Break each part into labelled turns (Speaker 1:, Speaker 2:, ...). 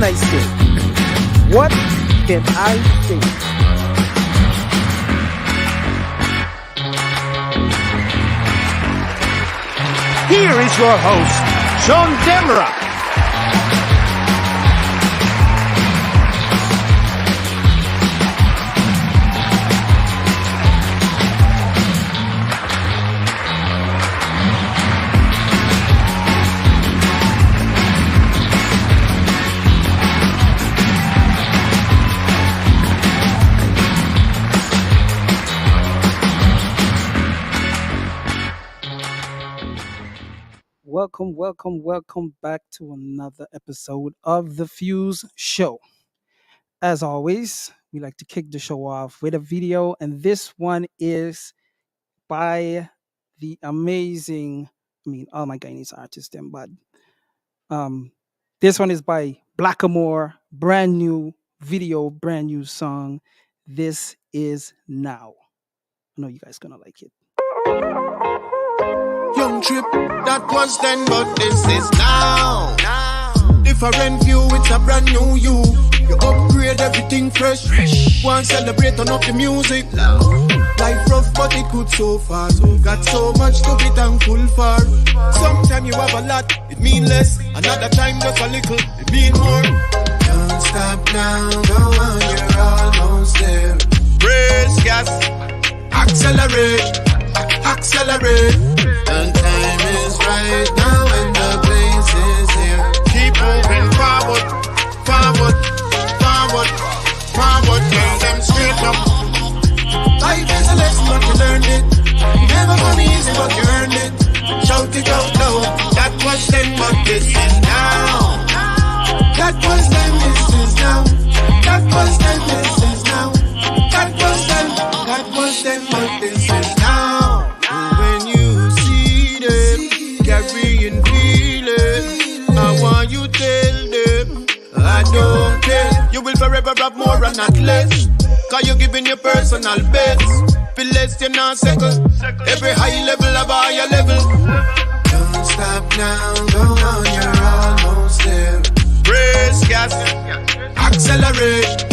Speaker 1: I say? What can I say?
Speaker 2: Here is your host, Sean Demerara.
Speaker 1: Welcome back to another episode of The Fuse Show. As always, we like to kick the show off with a video, and this one is by the amazing, all my Guyanese artists, them, but um, this one is by Blackamore, brand new video, brand new song. This is Now. I know you guys gonna like it.
Speaker 3: Young trip, that was then, but this is now. Different view, it's a brand new you. You upgrade everything fresh. One celebrate on up the music. Life rough, but it good so far. Got so much to be thankful for. Sometimes you have a lot, it mean less. Another time just a little, it mean more. Don't stop now, go on, you're almost there. Praise gas, accelerate. And time is right now and the place is here. Keep moving forward. Tell them straight up. Life is a lesson but you learned it. Never come easy but you earned it. Shout it out loud. That was then but this is now. That was then, this is now. That was then, this is now. That was then, but this is now. When you see them carrying feelings, I want you tell them I don't care. You will forever have more and not less. Cause you're giving your personal best. Feel less you're not second. Every high level of higher level. Don't stop now, go on, you're almost there. Praise gas, accelerate.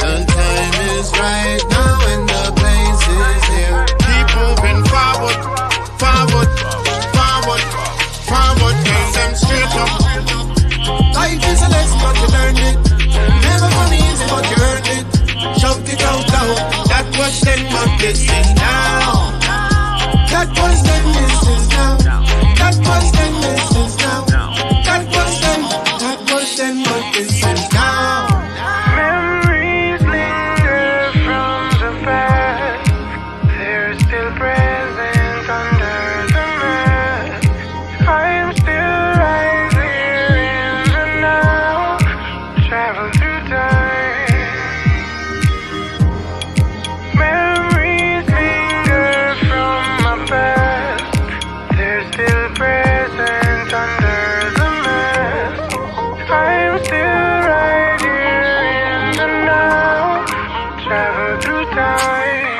Speaker 3: And time is right now and the place is here. Keep moving forward. Tell them straight up. Life is a lesson but you learned it. Never come easy but you earned it. Shout it out loud. That was then but this is now. That was then, this is now. That was then, this is now. That was then, but this is now.
Speaker 4: Memories linger from the past. They're still present under the mask. I'm still right here in the now. Travel through time. Memories linger from my past. They're still present under the mask. I'm still right here in the now. Travel through time.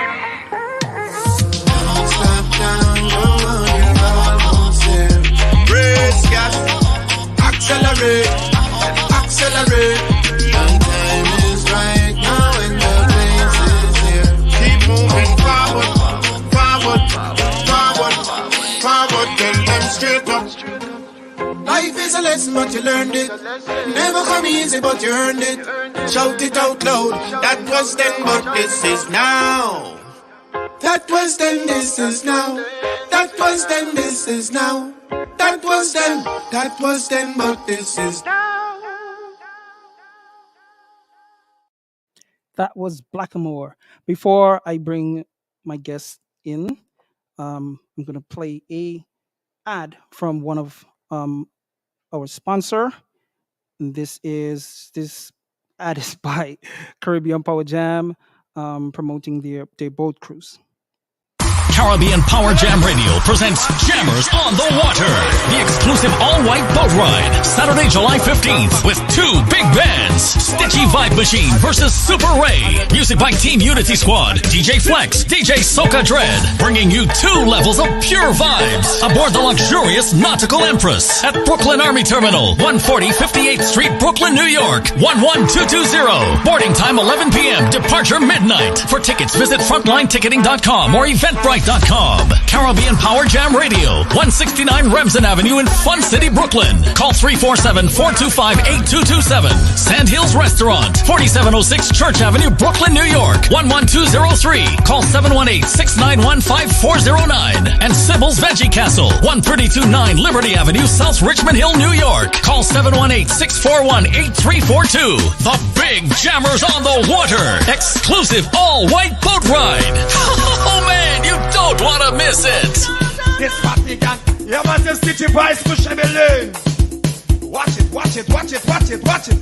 Speaker 3: Don't stop now, go on, you're almost there. Praise gas, accelerate. And time is right now and the place is here. Keep moving forward. Tell them straight up. Life is a lesson but you learned it. Never come easy but you earned it. Shout it out loud. That was then but this is now. That was then, this is now. That was then, this is now. That was then, but this is now.
Speaker 1: That was Blackamore. Before I bring my guest in, I'm going to play a ad from one of our sponsor. And this ad is by Caribbean Power Jam, promoting their boat cruise.
Speaker 5: Caribbean Power Jam Radio presents Jammers on the Water, the exclusive all-white boat ride, Saturday, July 15th, with two big bands, Stitchy Vibe Machine versus Super Ray. Music by Team Unity Squad, DJ Flex, DJ Soca Dread, bringing you two levels of pure vibes aboard the luxurious Nautical Empress at Brooklyn Army Terminal, 140 58th Street, Brooklyn, New York, 11220. Boarding time 11 p.m., departure midnight. For tickets, visit frontlineticketing.com or eventbrite.com. Caribbean Power Jam Radio, 169 Remsen Avenue in Fun City, Brooklyn. Call 347-425-8227. Sand Hills Restaurant, 4706 Church Avenue, Brooklyn, New York, 11203. Call 718-691-5409. And Sybil's Veggie Castle, 1329 Liberty Avenue, South Richmond Hill, New York. Call 718-641-8342. The Big Jammers on the Water, exclusive all-white boat ride. Oh man, you don't want to miss it.
Speaker 2: This party gang, yeah man, this Stitchy Price push every lane. Watch it, watch it, watch it, watch it, watch it.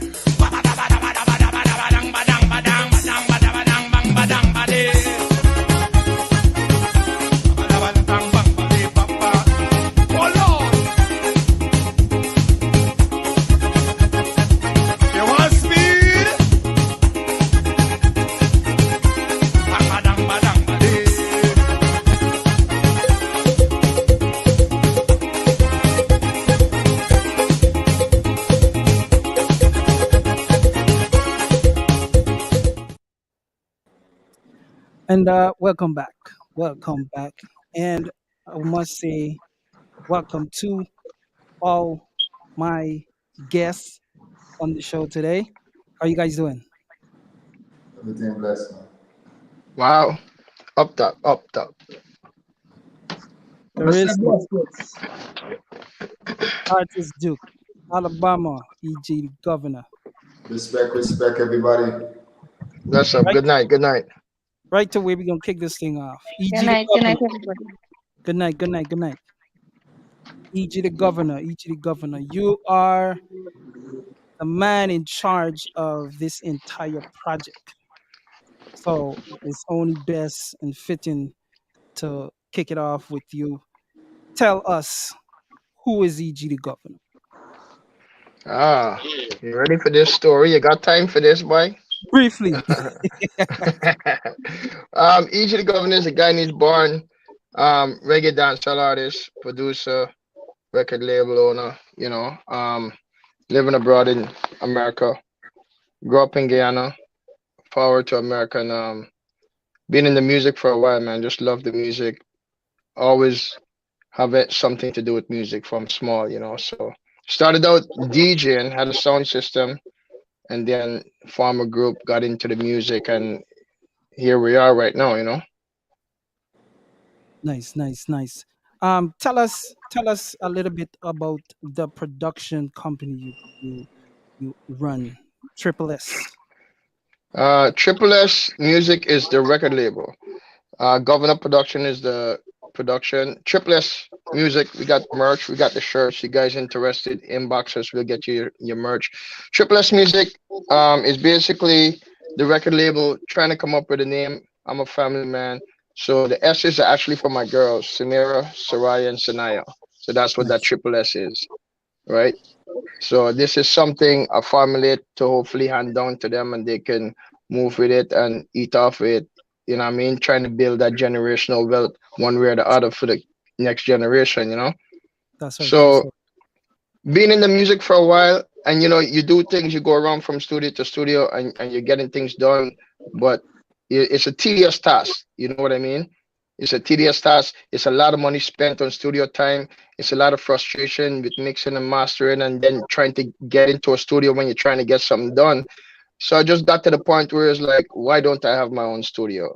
Speaker 1: And welcome back. Welcome back. And I must say, welcome to all my guests on the show today. How are you guys doing?
Speaker 6: Everything blessed, man.
Speaker 7: Wow. Up top, up top.
Speaker 1: There is artist Duke, Alabama, EG governor.
Speaker 6: Respect, respect, everybody.
Speaker 7: That's up.
Speaker 1: Right,
Speaker 7: Good night. Good night.
Speaker 1: right away, we're going to kick this thing off. EG
Speaker 8: Good
Speaker 1: the
Speaker 8: night, good night,
Speaker 1: governor.
Speaker 8: everybody.
Speaker 1: Good night, good night, good night. EG the governor, EG the governor. You are the man in charge of this entire project. So it's only best and fitting to kick it off with you. Tell us, who is EG the governor?
Speaker 7: Ah, you ready for this story? You got time for this, boy?
Speaker 1: Briefly.
Speaker 7: EJ the Governor is a Guyanese born reggae dancehall artist, producer, record label owner, living abroad in America. Grew up in Guyana, forward to America, and been in the music for a while, man. Just love the music. Always have it something to do with music from small. So started out DJing, had a sound system, and then formed a group, got into the music, and here we are right now.
Speaker 1: Nice, nice, nice. Tell us a little bit about the production company you run, Triple S.
Speaker 7: Triple S Music is the record label. Governor Production is the production. Triple S Music, we got merch, we got the shirts. You guys interested, inbox us, we'll get you your merch. Triple S Music is basically the record label trying to come up with a name. I'm a family man. So the S is actually for my girls, Samira, Soraya, and Sanaya. So that's what that
Speaker 1: Nice.
Speaker 7: Triple S is, right? So this is something I formulate to hopefully hand down to them and they can move with it and eat off it. You know what I mean? Trying to build that generational wealth one way or the other for the next generation.
Speaker 1: That's right. That's
Speaker 7: So
Speaker 1: right.
Speaker 7: being in the music for a while and you do things, you go around from studio to studio and you're getting things done, but it's a tedious task. You know what I mean? It's a tedious task. It's a lot of money spent on studio time. It's a lot of frustration with mixing and mastering and then trying to get into a studio when you're trying to get something done. So I just got to the point where it's like, why don't I have my own studio?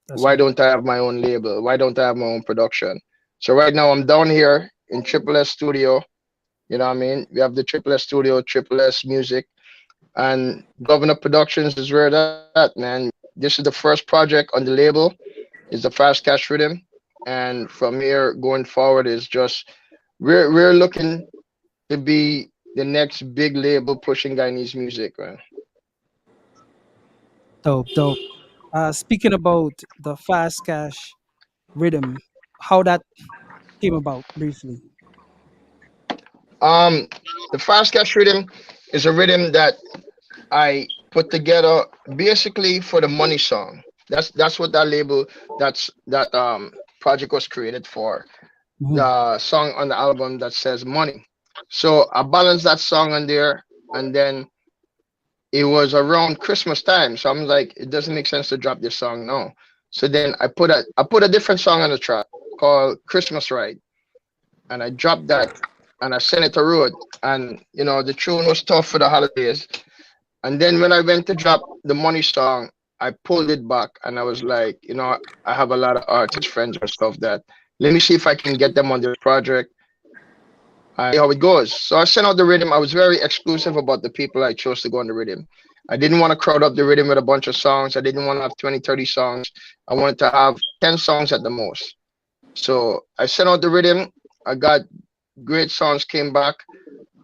Speaker 1: That's
Speaker 7: Why
Speaker 1: right.
Speaker 7: don't I have my own label? Why don't I have my own production? So right now I'm down here in Triple S Studio. You know what I mean? We have the Triple S Studio, Triple S Music, and Governor Productions is where that, man. This is the first project on the label. Is the Fast Cash Rhythm, and from here going forward is just we're looking to be the next big label pushing Guyanese music, man.
Speaker 1: Dope, dope. Speaking about the fast cash, rhythm, how that came about briefly.
Speaker 7: Um, the fast cash rhythm is a rhythm that I put together basically for the money song. That's what that label that project was created for.
Speaker 1: Mhm.
Speaker 7: The song on the album that says money. So I balanced that song on there, and then it was around Christmas time. So I'm like, it doesn't make sense to drop this song now. So then I put a different song on the track called Christmas Ride, and I dropped that, and I sent it to Road, and the tune was tough for the holidays. And then when I went to drop the money song, I pulled it back, and I was like, I have a lot of artist friends or stuff that let me see if I can get them on this project and see how it goes. So I sent out the rhythm. I was very exclusive about the people I chose to go on the rhythm. I didn't want to crowd up the rhythm with a bunch of songs. I didn't want to have 20, 30 songs. I wanted to have 10 songs at the most. So I sent out the rhythm. I got great songs came back.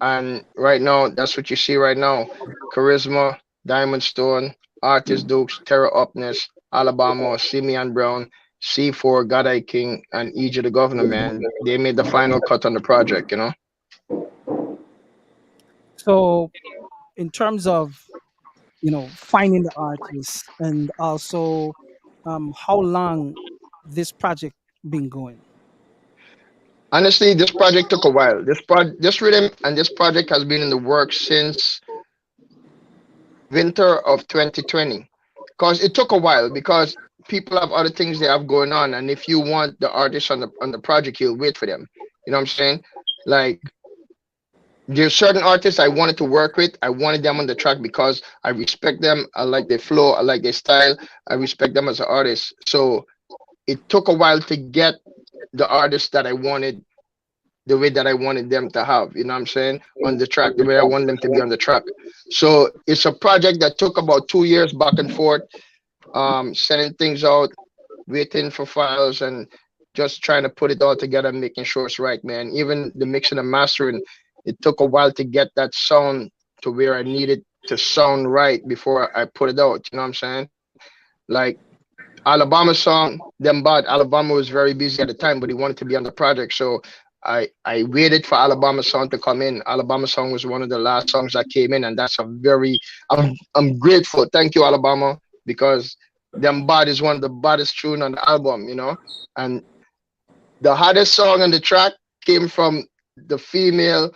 Speaker 7: And right now, that's what you see right now. Charisma, Diamond Stone, Artist Dukes, Terra Upness, Alabama, Simeon Brown, C4, God I King, and EJ the Governor, man. They made the final cut on the project.
Speaker 1: So, in terms of finding the artists, and also how long this project been going.
Speaker 7: Honestly, this project took a while. This rhythm and this project has been in the works since winter of 2020. Because it took a while because people have other things they have going on, and if you want the artist on the project, you'll wait for them. You know what I'm saying? Like there's certain artists I wanted to work with. I wanted them on the track because I respect them. I like their flow. I like their style. I respect them as an artist. So it took a while to get the artists that I wanted the way that I wanted them to have, you know what I'm saying, on the track, the way I wanted them to be on the track. So it's a project that took about 2 years back and forth, sending things out, waiting for files, and just trying to put it all together, making sure it's right, man. Even the mixing and mastering, it took a while to get that sound to where I needed to sound right before I put it out. You know what I'm saying? Like Alabama song, them bad. Alabama was very busy at the time, but he wanted to be on the project. So I waited for Alabama song to come in. Alabama song was one of the last songs that came in, and that's a very I'm grateful. Thank you, Alabama, because them bad is one of the baddest tune on the album. And the hardest song on the track came from the female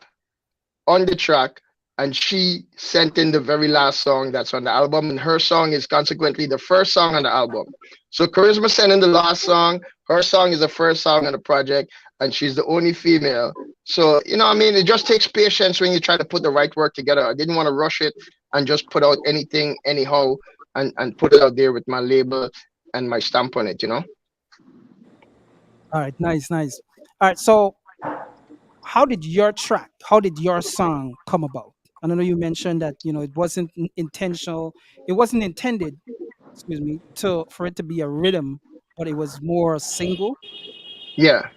Speaker 7: on the track, and she sent in the very last song that's on the album, and her song is consequently the first song on the album. So Charisma sent in the last song. Her song is the first song on the project, and she's the only female. So what I mean, it just takes patience when you try to put the right work together. I didn't want to rush it and just put out anything anyhow and put it out there with my label and my stamp on it.
Speaker 1: All right, nice, nice. All right, so how did your song come about? I know you mentioned that it wasn't intentional, it wasn't intended, excuse me, to for it to be a rhythm, but it was more a single.
Speaker 7: Yeah,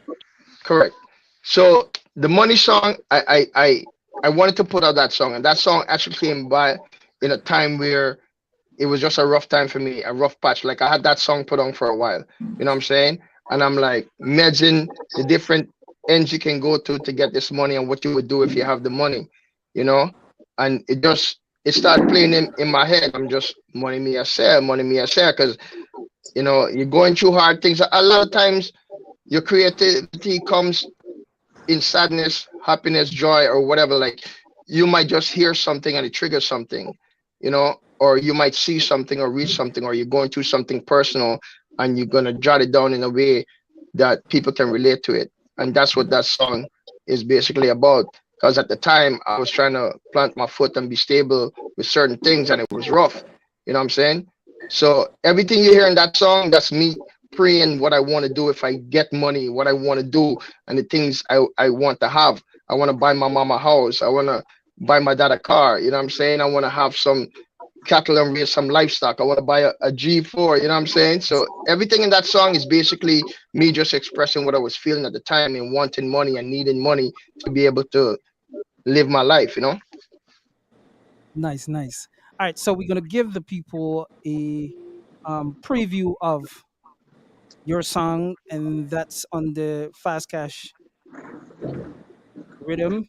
Speaker 7: correct. So the money song, I wanted to put out that song, and that song actually came by in a time where it was just a rough time for me, a rough patch. Like I had that song put on for a while, you know what I'm saying? And I'm like, imagine the different ends you can go to get this money and what you would do if you have the money, you know? And it started playing in my head. I'm just money me a share, because you're going through hard things. A lot of times your creativity comes in sadness, happiness, joy, or whatever. Like you might just hear something and it triggers something, or you might see something or read something, or you're going through something personal and you're gonna jot it down in a way that people can relate to it. And that's what that song is basically about. Because at the time I was trying to plant my foot and be stable with certain things and it was rough. You know what I'm saying? So everything you hear in that song, that's me praying what I want to do if I get money, what I want to do, and the things I want to have. I want to buy my mama a house. I want to buy my dad a car. You know what I'm saying? I want to have some cattle and raise some livestock. I want to buy a G4. You know what I'm saying? So everything in that song is basically me just expressing what I was feeling at the time and wanting money and needing money to be able to live my life.
Speaker 1: Nice, nice. All right, so we're gonna give the people a preview of your song, and that's on the Fast Cash Rhythm,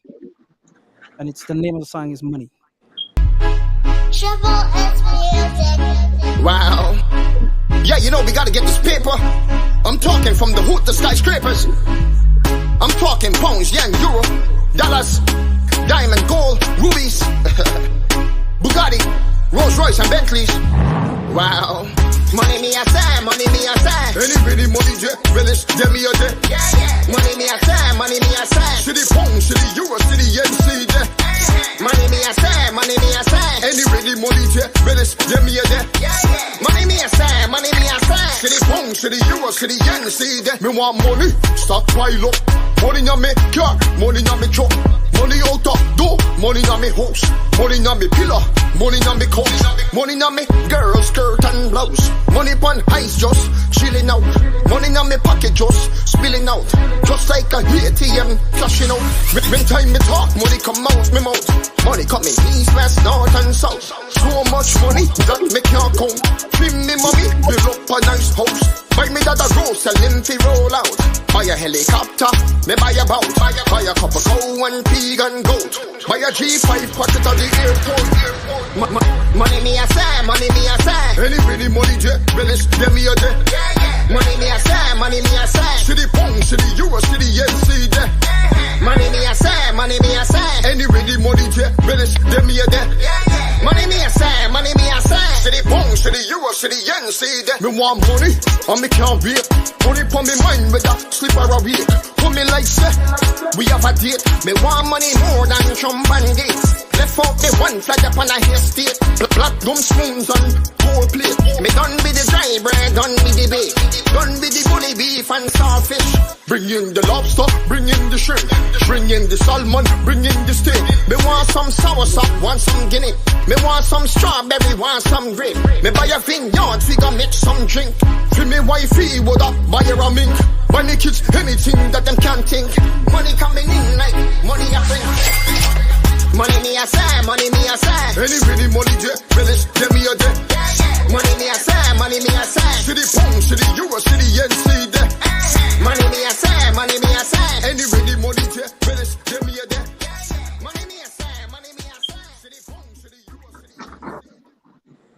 Speaker 1: and it's the name of the song is Money.
Speaker 3: Triple S music. Wow. Yeah, you know we gotta get this paper. I'm talking from the hood to skyscrapers. I'm talking pounds, yen, euro, dollars, diamond, gold, rubies, Bugatti, Rolls Royce and Bentleys. Wow. Money me a say, money me a say.
Speaker 2: Any really money jet, relish, them me a day.
Speaker 3: Yeah, yeah. Money me a say, money me a say.
Speaker 2: City pound, city euro, city yen, city jet.
Speaker 3: Money me a say, money me a say.
Speaker 2: Any really money jet, relish, them me a day.
Speaker 3: Yeah, yeah. Money me a say, money me a say.
Speaker 2: City pound, city euro, city yen, city jet. Me want money, stop pile up. Money on me car, money on me truck. Money out of door, money on me house. Money on me pillar, money on me couch. Money on me girl skirt and blouse. Money pon ice just chilling out. Money on me pocket just spilling out. Just like a ATM flashing out. When time me talk, money come out me mouth. Money coming east, west, north and south. So much money that me can't count. Trim me mommy, build up a nice house. Buy me that a rose, tell him to roll out. Buy a helicopter, me buy a boat. Buy a couple cow and pig and goat. Buy a G5 pocket at the airport.
Speaker 3: Money me a say, money me a say.
Speaker 2: Any really money jet, relish, them me a day.
Speaker 3: Yeah, yeah. Money me a say, money me a say.
Speaker 2: City pound, city euro, city yen, city jet.
Speaker 3: Money me a say, money me a say.
Speaker 2: Any really money jet, relish, them me a day.
Speaker 3: Yeah, yeah. Money me a say, money me a say.
Speaker 2: City pound, city euro, city yen, city jet. Me want money, and me can't wait. Money pon me mind with a slipper a week. Put me like say, we have a date. Me want money more than Trump and Gates. Left out the one flag up on a estate. Platinum spoons and gold plate. Me done with the dry bread, done with the bake. Done with the bully beef and sawfish. Bring in the lobster, bring in the shrimp. Bring in the salmon, bring in the steak.
Speaker 3: Me want some soursop, want some guinea. Me want some strawberry, want some grape. Me buy a vineyard, we gon' make some drink.
Speaker 2: For me wifey, would up buy her a mink. Buy me kids anything that them can't think.
Speaker 3: Money coming in like money I bring. Money me a say, money me a say.
Speaker 2: Any really money jet, relish, them me a day.
Speaker 3: Money me a say, money me a say.
Speaker 2: City pound, city euro, city yen, city day.
Speaker 3: Money me a say, money me a say.
Speaker 2: Any really money jet, relish, them me a day.
Speaker 3: Money me a say, money me a say.
Speaker 2: City pound, city euro, city.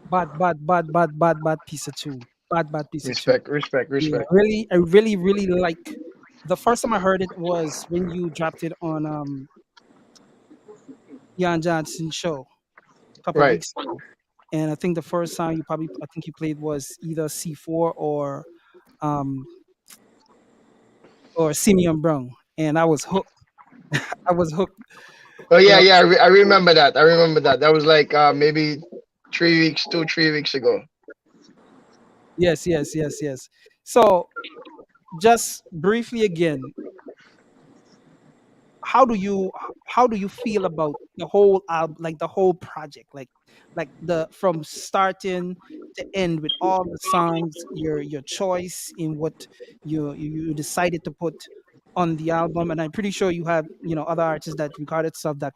Speaker 1: Bad piece of tune. Bad piece of tune.
Speaker 7: Respect, respect,
Speaker 1: Yeah,
Speaker 7: respect.
Speaker 1: really, I really like. The first time I heard it was when you dropped it on Jan Johnson show a couple of
Speaker 7: Right.
Speaker 1: weeks ago, and I think the first song I think you played was either C4 um or Simeon Brown, and I was hooked. I was hooked.
Speaker 7: Oh
Speaker 1: You
Speaker 7: yeah,
Speaker 1: know,
Speaker 7: yeah. I remember that. I remember that. That was like maybe 3 weeks, 3 weeks ago.
Speaker 1: yes. So just briefly again, how do you how do you feel about the whole album, like the whole project, like the from starting to end with all the songs, your choice in what you decided to put on the album, and I'm pretty sure you have other artists that recorded stuff that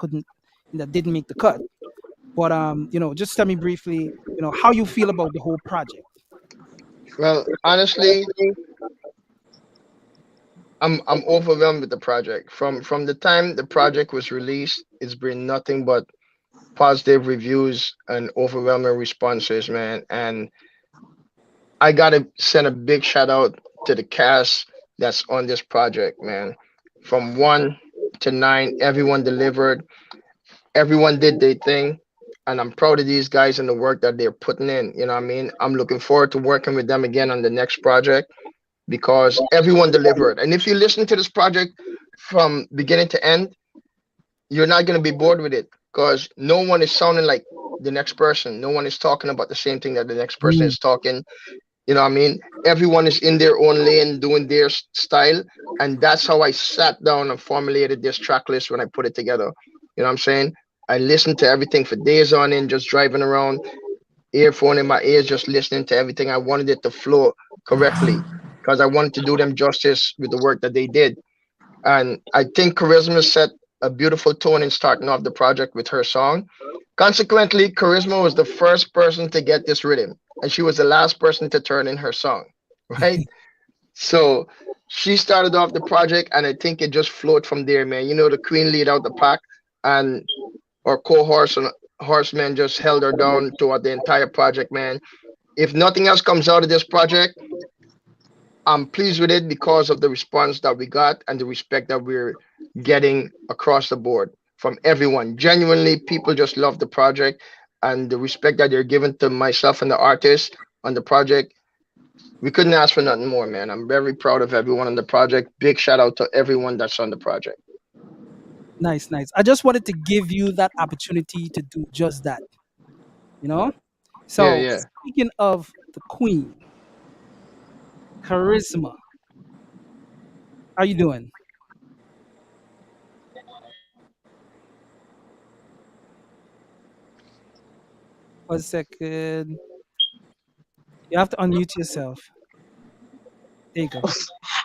Speaker 1: didn't make the cut, but just tell me briefly how you feel about the whole project.
Speaker 7: Well, honestly, I'm overwhelmed with the project. From the time the project was released, it's been nothing but positive reviews and overwhelming responses, man. And I gotta send a big shout out to the cast that's on this project, man. From 1 to 9, everyone delivered, everyone did their thing, and I'm proud of these guys and the work that they're putting in. You know what I mean? I'm looking forward to working with them again on the next project because everyone delivered. And if you listen to this project from beginning to end, you're not going to be bored with it because no one is sounding like the next person. No one is talking about the same thing that the next person
Speaker 1: Mm.
Speaker 7: is talking. You know what I mean? Everyone is in their own lane doing their style. And that's how I sat down and formulated this track list when I put it together. You know what I'm saying? I listened to everything for days on end, just driving around, earphone in my ears, just listening to everything. I wanted it to flow correctly because I wanted to do them justice with the work that they did. And I think Charisma set a beautiful tone in starting off the project with her song. Consequently, Charisma was the first person to get this rhythm, and she was the last person to turn in her song, right? So she started off the project, and I think it just flowed from there, man. You know, the queen lead out the pack, and our cohorse and horsemen just held her down throughout the entire project, man. If nothing else comes out of this project, I'm pleased with it because of the response that we got and the respect that we're getting across the board from everyone. Genuinely, people just love the project and the respect that they're giving to myself and the artist on the project. We couldn't ask for nothing more, man. I'm very proud of everyone on the project. Big shout out to everyone that's on the project.
Speaker 1: Nice, nice. I just wanted to give you that opportunity to do just that, you know?
Speaker 7: Yeah,
Speaker 1: So,
Speaker 7: yeah.
Speaker 1: speaking of the queen, Charisma, how you doing? 1 second. You have to unmute yourself. There you go.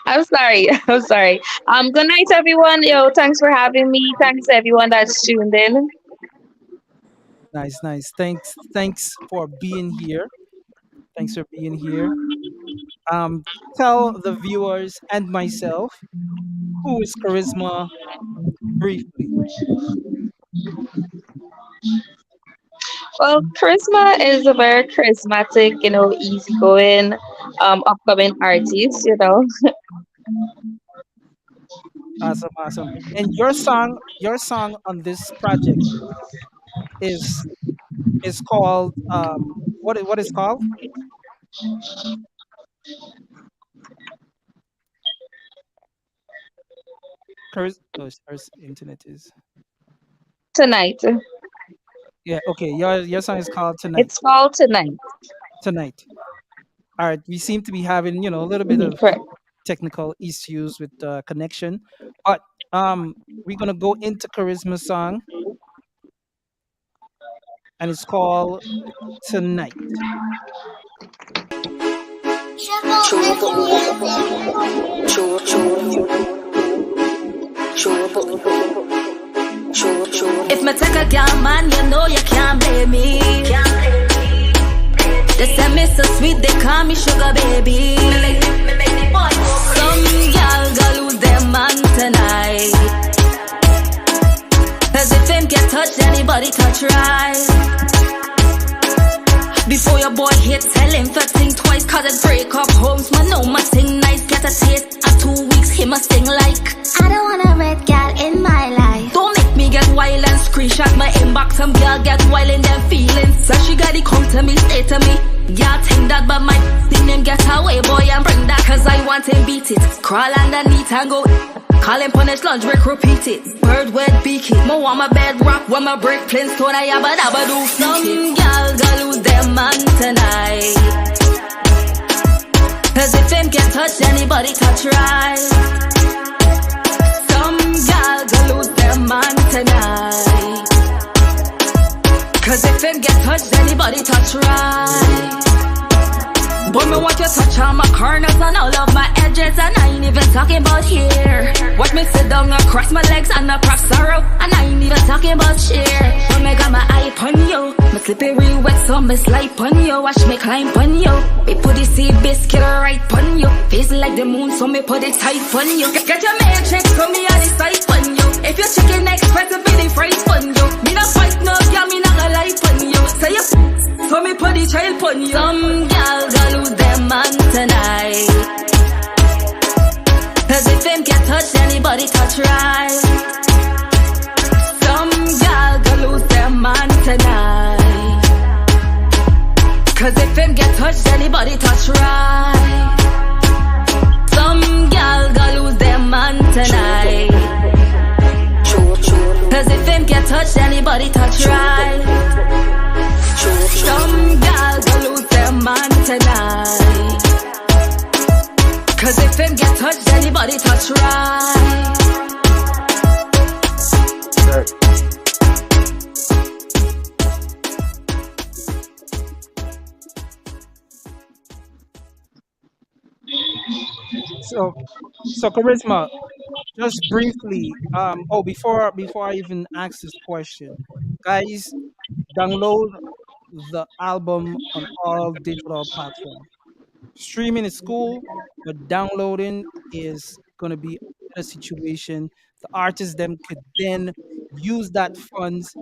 Speaker 8: I'm sorry. I'm sorry. Good night, everyone. Yo, thanks for having me. Thanks to everyone that's tuned in.
Speaker 1: Nice, nice. Thanks for being here. Thanks for being here. Um, Tell the viewers and myself who is Charisma briefly.
Speaker 8: Well, Charisma is a very charismatic, easygoing, upcoming artist.
Speaker 1: Awesome, awesome. And your song on this project is called what is called? Oh, Sarah's internet is
Speaker 8: Tonight.
Speaker 1: yeah. Okay, your song is called Tonight.
Speaker 8: It's called Tonight.
Speaker 1: Tonight. All right. We seem to be having a little bit of
Speaker 8: Correct.
Speaker 1: technical issues with the connection, but we're gonna go into Charisma song, and it's called Tonight.
Speaker 9: If me take a girl, man, you know you can't blame me. They say me so sweet, they call me sugar baby. Some girl go lose their man tonight. 'Cause if him get touched, anybody touch right. Before your boy hit, tell him to think twice. 'Cause it break up homes, man, know my thing nice. Get a taste, and 2 weeks, him a sing like I don't want a red gal in my life. Don't make me get wild and screenshot my inbox. Some girl get wild in their feelings. So she gotta come to me, say to me, y'all think that but my thing him get away, boy, and bring that. 'Cause I want him beat it. Crawl underneath and go. Call him punish lunch break, repeat it. Bird wet beak it. Mo want my bed rock when my break plain stone. I abba dabba do. Some gal go lose their man tonight. 'Cause if him get touched, anybody touch right. Some gal go lose their man tonight. 'Cause if him get touched, anybody touch right. But me want you touch on my corners and all of my edges, and I ain't even talking about here. Watch me sit down across my legs and across sorrow, and I ain't even talking about share. But me got my eye on you, my slippery wet so me slide on you. Watch me climb on you, me put the sea biscuit right on you. Face like the moon so me put it tight on you. Get your matrix from me on the side on you. If your chicken expensive, be the fright on you. Me not fight no girl, me not gonna lie on you. Say you so me put the child on you. Some gal go lose them man tonight. 'Cause if him get touched, anybody touch right. Some gal go lose them man tonight. 'Cause if him get touched, anybody touch right. Some gal go lose them man tonight. 'Cause if him get touched, anybody touch right. Some gal go lose their man tonight. 'Cause if him get touched, anybody touch right.
Speaker 1: So, Charisma, just briefly. Oh, before I even ask this question, guys, download the album on all digital platforms. Streaming is cool, but downloading is going to be a better situation. The artists then could then use that funds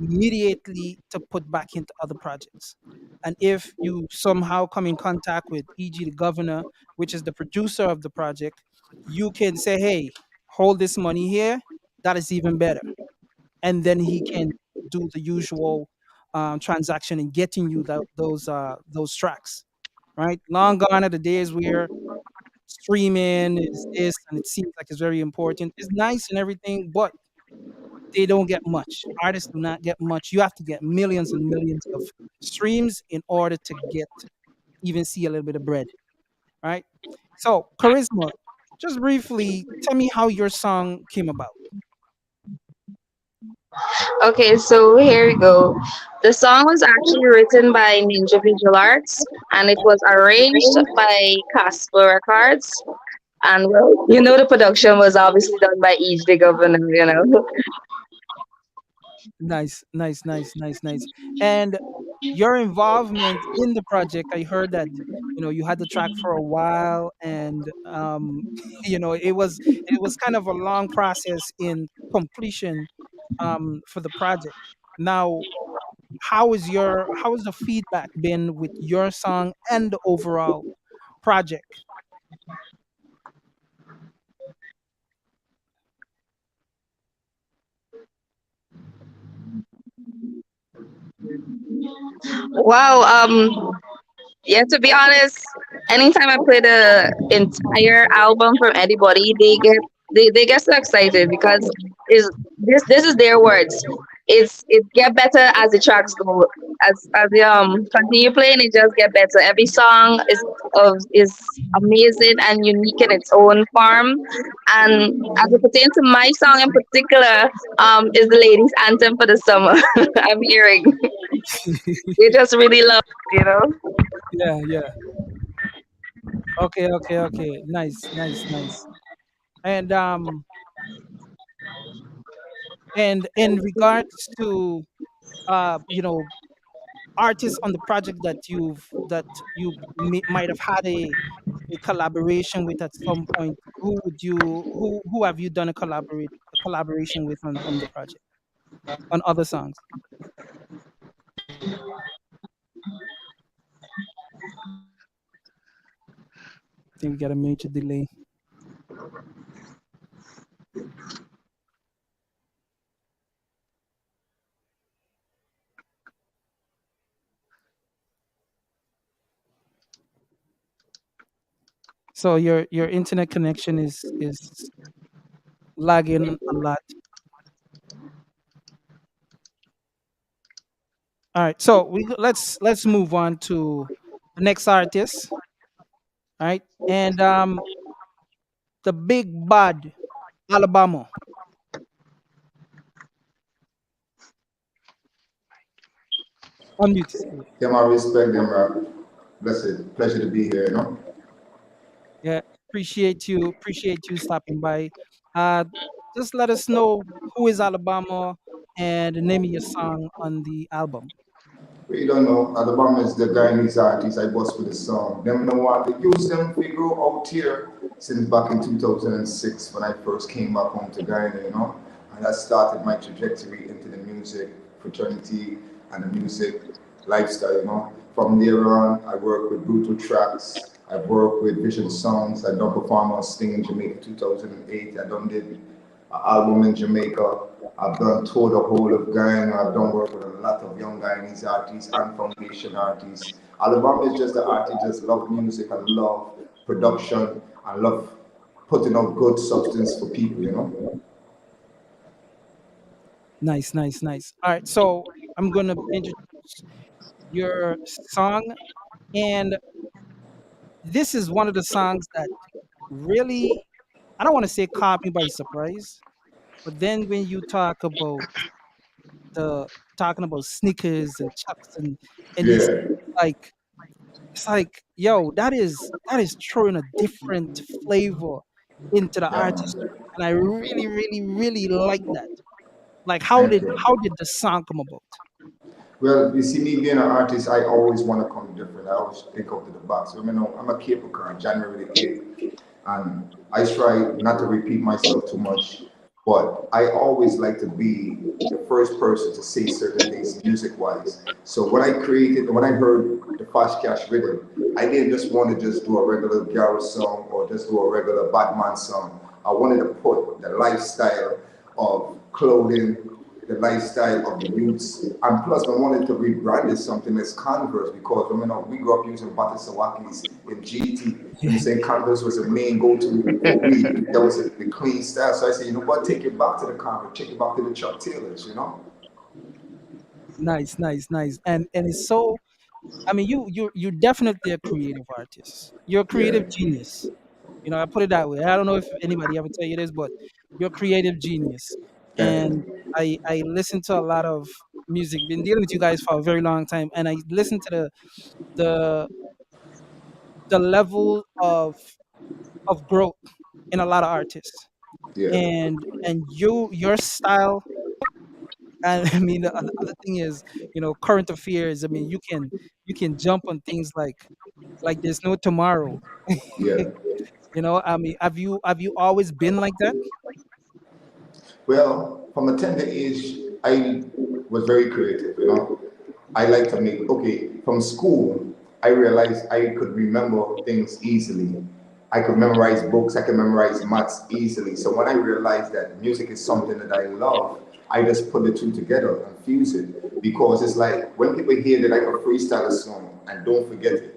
Speaker 1: immediately to put back into other projects. And if you somehow come in contact with EG, the governor, which is the producer of the project, you can say, hey, hold this money here. That is even better. And then he can do the usual transaction in getting you those tracks, right? Long gone are the days where streaming is this and it seems like it's very important. It's nice and everything, but they don't get much. Artists do not get much. You have to get millions and millions of streams in order to get even see a little bit of bread, right? So, Charisma, just briefly tell me how your song came about.
Speaker 8: Okay, so here we go. The song was actually written by Ninja Visual Arts and it was arranged by Casper Records. And well, the production was obviously done by each the governor.
Speaker 1: Nice, nice, nice, nice, nice. And your involvement in the project, I heard that you had the track for a while, and it was kind of a long process in completion for the project. Now, how is the feedback been with your song and the overall project?
Speaker 8: Wow, yeah, to be honest, anytime I play the entire album from anybody, they get so excited because is this is their words. It get better as the tracks go. As the continue playing, it just get better. Every song is amazing and unique in its own form. And as it pertains to my song in particular, is the ladies' anthem for the summer. I'm hearing they just really love it.
Speaker 1: Yeah, yeah. Okay, okay, okay. Nice, nice, nice. And in regards to artists on the project that you might have had a collaboration with at some point, who have you done a collaboration with on the project on other songs? I think we got a major delay. So your internet connection is lagging a lot. All right, so let's move on to the next artist. All right, and the big bad Alabama. Unmute.
Speaker 6: Yeah, man, respect them, rap. Blessed. Pleasure to be here, you know?
Speaker 1: Yeah, appreciate you stopping by. Uh, just let us know who is Alabama and the name of your song on the album.
Speaker 6: We don't know. Alabama is the Guyanese artist I bust with the song. Them no want to use them figure out here since back in 2006 when I first came back home to Guyana, you know? And that started my trajectory into the music fraternity and the music lifestyle, you know? From there on, I worked with Brutal Tracks. I worked with Vision Songs. I done perform on Sting in Jamaica 2008. I done did an album in Jamaica. I've done toured the whole of Guyana. I've done work with a lot of young Guyanese artists and foundation artists. Alabama is just the artist just love music and love production and love putting out good substance for people, you know?
Speaker 1: Nice, nice, nice. All right, so I'm gonna introduce your song, and this is one of the songs that really, I don't want to say caught me by surprise, but then when you the talking about sneakers and chucks and you
Speaker 6: Yeah,
Speaker 1: like it's like, yo, that is throwing a different flavor into the
Speaker 6: yeah, man.
Speaker 1: artistry, and I really, really, really like that. Like, how
Speaker 6: Thank
Speaker 1: did
Speaker 6: you.
Speaker 1: how did the song come about?
Speaker 6: Well, you see, me being an artist, I always want to come different. I always think out of the box. So, I'm a Capricorn, January the 8th, and I try not to repeat myself too much, but I always like to be the first person to say certain things music wise. So, when I heard the Fast Cash Rhythm, I didn't just want to just do a regular Garage song or just do a regular Batman song. I wanted to put the lifestyle of clothing, the lifestyle of the youths. And plus, I wanted to rebrand it something as Converse because we grew up using Batasawakis in GT. Saying Converse was the main go-to for weed. That was the clean style. So I said, you know what, take it back to the Converse, take it back to the Chuck Taylors.
Speaker 1: Nice, nice, nice. And it's so, I mean, you're definitely a creative artist. You're a
Speaker 6: Yeah,
Speaker 1: creative genius. I put it that way. I don't know if anybody ever tell you this, but you're a creative genius.
Speaker 6: thank
Speaker 1: And
Speaker 6: you.
Speaker 1: I listen to a lot of music. Been dealing with you guys for a very long time, and I listen to the the level of growth in a lot of artists.
Speaker 6: Yeah,
Speaker 1: And your style. And I mean, the other thing is, current affairs. I mean, you can jump on things like there's no tomorrow.
Speaker 6: yeah.
Speaker 1: I mean, have you always been like that?
Speaker 6: Well, from a tender age, I was very creative. I like to make, okay, from school, I realized I could remember things easily. I could memorize books, I could memorize maths easily. So when I realized that music is something that I love, I just put the two together and fuse it. Because it's like when people hear that I can freestyle a song and don't forget it,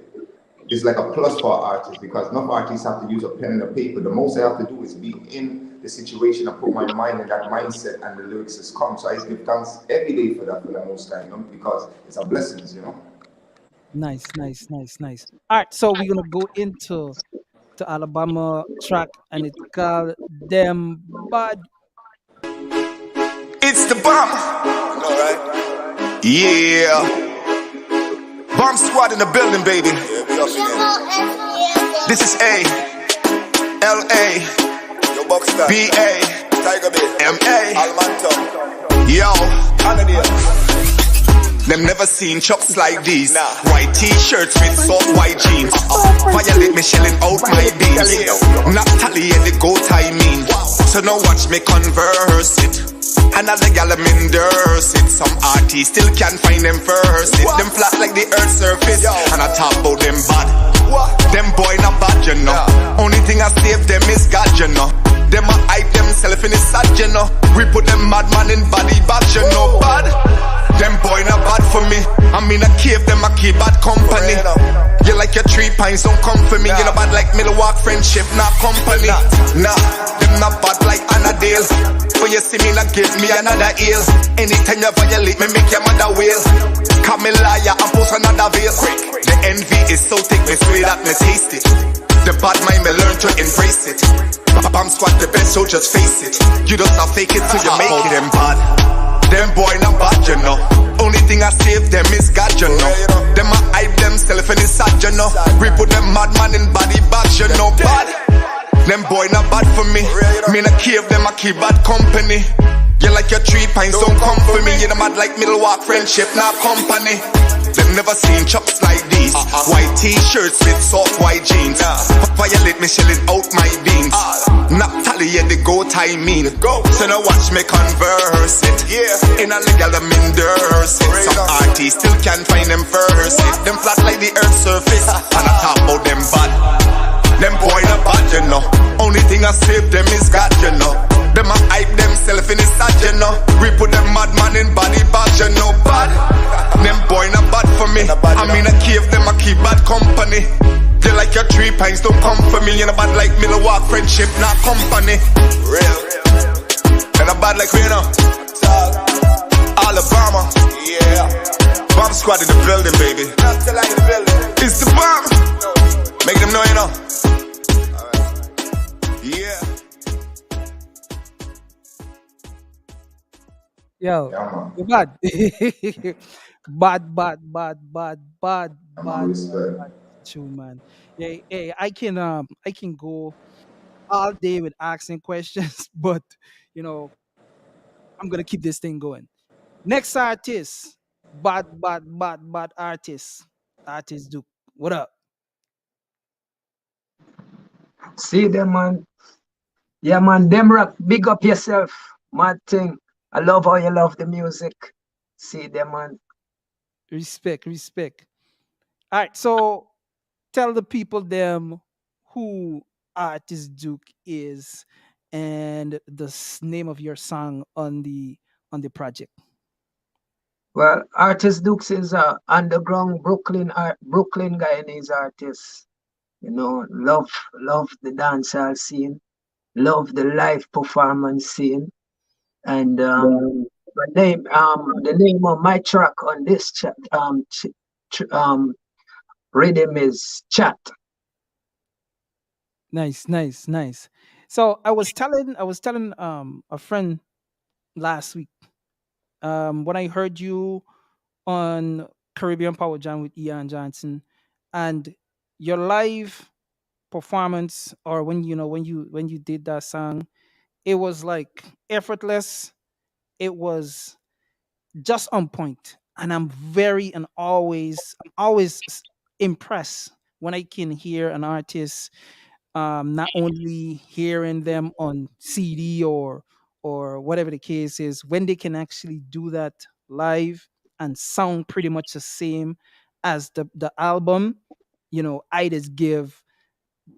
Speaker 6: it's like a plus for artists because enough artists have to use a pen and a paper. The most I have to do is be in the situation and put my mind in that mindset and the lyrics just come. So I give thanks every day for that for the most time, because it's a blessings.
Speaker 1: Nice, nice, nice, nice. All right, so we're gonna go into Alabama track, and it's called "Them Bad."
Speaker 2: It's the bomb. You know, right? Yeah. Bomb squad in the building, baby. Yeah, we up in here. This is A, L A, B A, M A, Almanto. Yo, them never seen chops like these. White t-shirts with soft white jeans. Violate me shelling out my beans. Not tally and the goat I mean. So now watch me converse it. Another gal I'm endorse it. Some artists still can't find them first it. Them flat like the earth's surface. And I talk about them bad. Them boy not bad, you know. Only thing I save them is God, you know. Them a hype themself in the sad, you know. We put them madman in body bag, you know. Bad. Them boy not bad for me. I'm in a cave, them a keep bad company. You like your 3 pints, don't come for me. You know bad like Milwaukee friendship, not company. Nah, them not bad like Annadale. When you see me, not give me another ill. Anytime you violate me, make your mother wail. Come me liar and post another veil. The envy is so thick, me swear that me taste it. The bad mind me learn to embrace it. Bomb squad the best, so just face it. You don't stop fake it till you make it. Them bad. Them boy not bad, you know. Only thing I save them is God, you know. Them a hype themself and it's sad, you know. We put them madman in body bags, you know. Bad. Them boy not bad for me. Me not cave, them a keep bad company. You like your 3 pints, don't come for me. You know mad like Milwaukee friendship, not company. Them never seen chops like these. White t-shirts with soft white jeans. Violate me shelling out my beans. Not tally yeah, the goat I mean. So now watch me converse it. In a legal I'm endorse it. Some artists still can't find them first it. Them flat like the earth's surface. And I talk about them bad. Them boy not bad, you know. Only thing I save them is God, you know. Them a hype themself in the sad, you know. We put them madman in body bags, you know. Bad. Them boy not bad for me. I'm in a cave, them a keep bad company. You like your 3 pints, don't come for me. You know bad like Milwaukee friendship, not company. Real. And I'm bad like we know. Alabama. Yeah. Bomb squad in the building, baby. It's the bomb. Make them know, you know. Yeah.
Speaker 1: Yo,
Speaker 6: Yeah, man.
Speaker 1: you're bad. Bad, bad, bad, bad, bad,
Speaker 6: I'm on
Speaker 1: bad,
Speaker 6: respect.
Speaker 1: bad tune, man. Yeah, hey, I can go all day with asking questions, but you know, I'm gonna keep this thing going. Next artist, bad artist. Artist Duke. What up?
Speaker 10: See them, man. Yeah, man. Them rock. Big up yourself. Mad thing. I love how you love the music. See them, man.
Speaker 1: Respect, respect. All right, so tell the people them who Artist Duke is and the name of your song on the project.
Speaker 10: Well, Artist Dukes is a underground Brooklyn Guyanese artist. You know, love the dancehall scene, love the live performance scene, and the name of my track on this rhythm is Chat.
Speaker 1: Nice, nice, nice. So I was telling a friend last week when I heard you on Caribbean Power Jam with Ian Johnson and your live performance, or when you did that song, it was like effortless. It was just on point, and I'm always impressed when I can hear an artist, not only hearing them on CD or whatever the case is, when they can actually do that live and sound pretty much the same as the album. I just give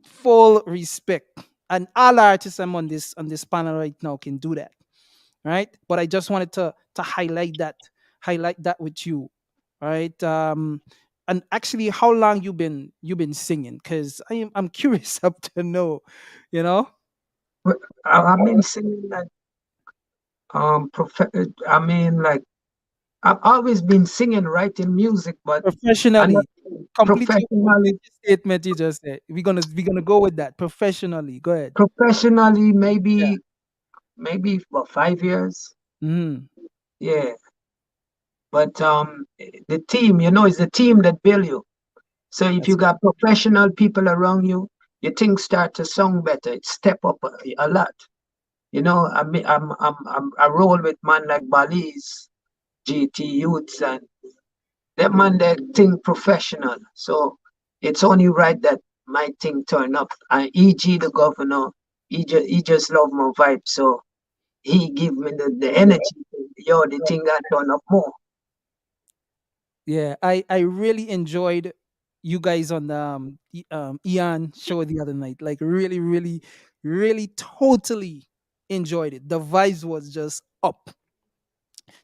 Speaker 1: full respect, and all artists I'm on this panel right now can do that, right? But I just wanted to highlight that with you, right? And actually, how long you been singing? Because I'm curious up to know, you know,
Speaker 10: I've been singing like I mean like I've always been singing, writing music, but I'm not
Speaker 1: professionally. Complete
Speaker 10: professionally.
Speaker 1: the statement you just said. We're gonna go with that professionally. Go ahead.
Speaker 10: Professionally,
Speaker 1: Yeah.
Speaker 10: maybe for 5 years.
Speaker 1: Mm.
Speaker 10: Yeah, but the team, is the team that build you. So if you
Speaker 1: That's
Speaker 10: got professional people around you, your things start to sound better. It step up a lot. I mean, I roll with man like Bali's, GT Youths, and that man that think professional. So it's only right that my thing turn up. And EG the governor, he just love my vibe. So he give me the energy. Yo, the thing that turn up more.
Speaker 1: Yeah, I really enjoyed you guys on the Ian show the other night. Like really, really, really totally enjoyed it. The vibes was just up.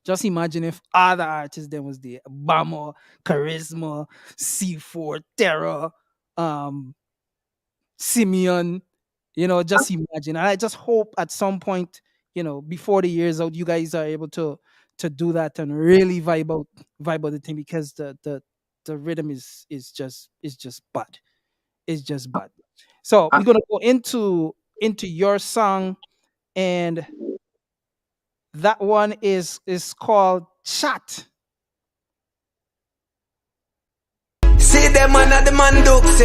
Speaker 1: Just imagine if other artists then was there. Bama, Charisma, C4, Terror, um, Simeon, just imagine. I just hope at some point, before the year's out, you guys are able to do that and really vibe out the thing, because the rhythm is just bad. It's just bad. So
Speaker 10: I,
Speaker 1: we're gonna go into your song, and that one is called Chat.
Speaker 11: See them man at the man dukes,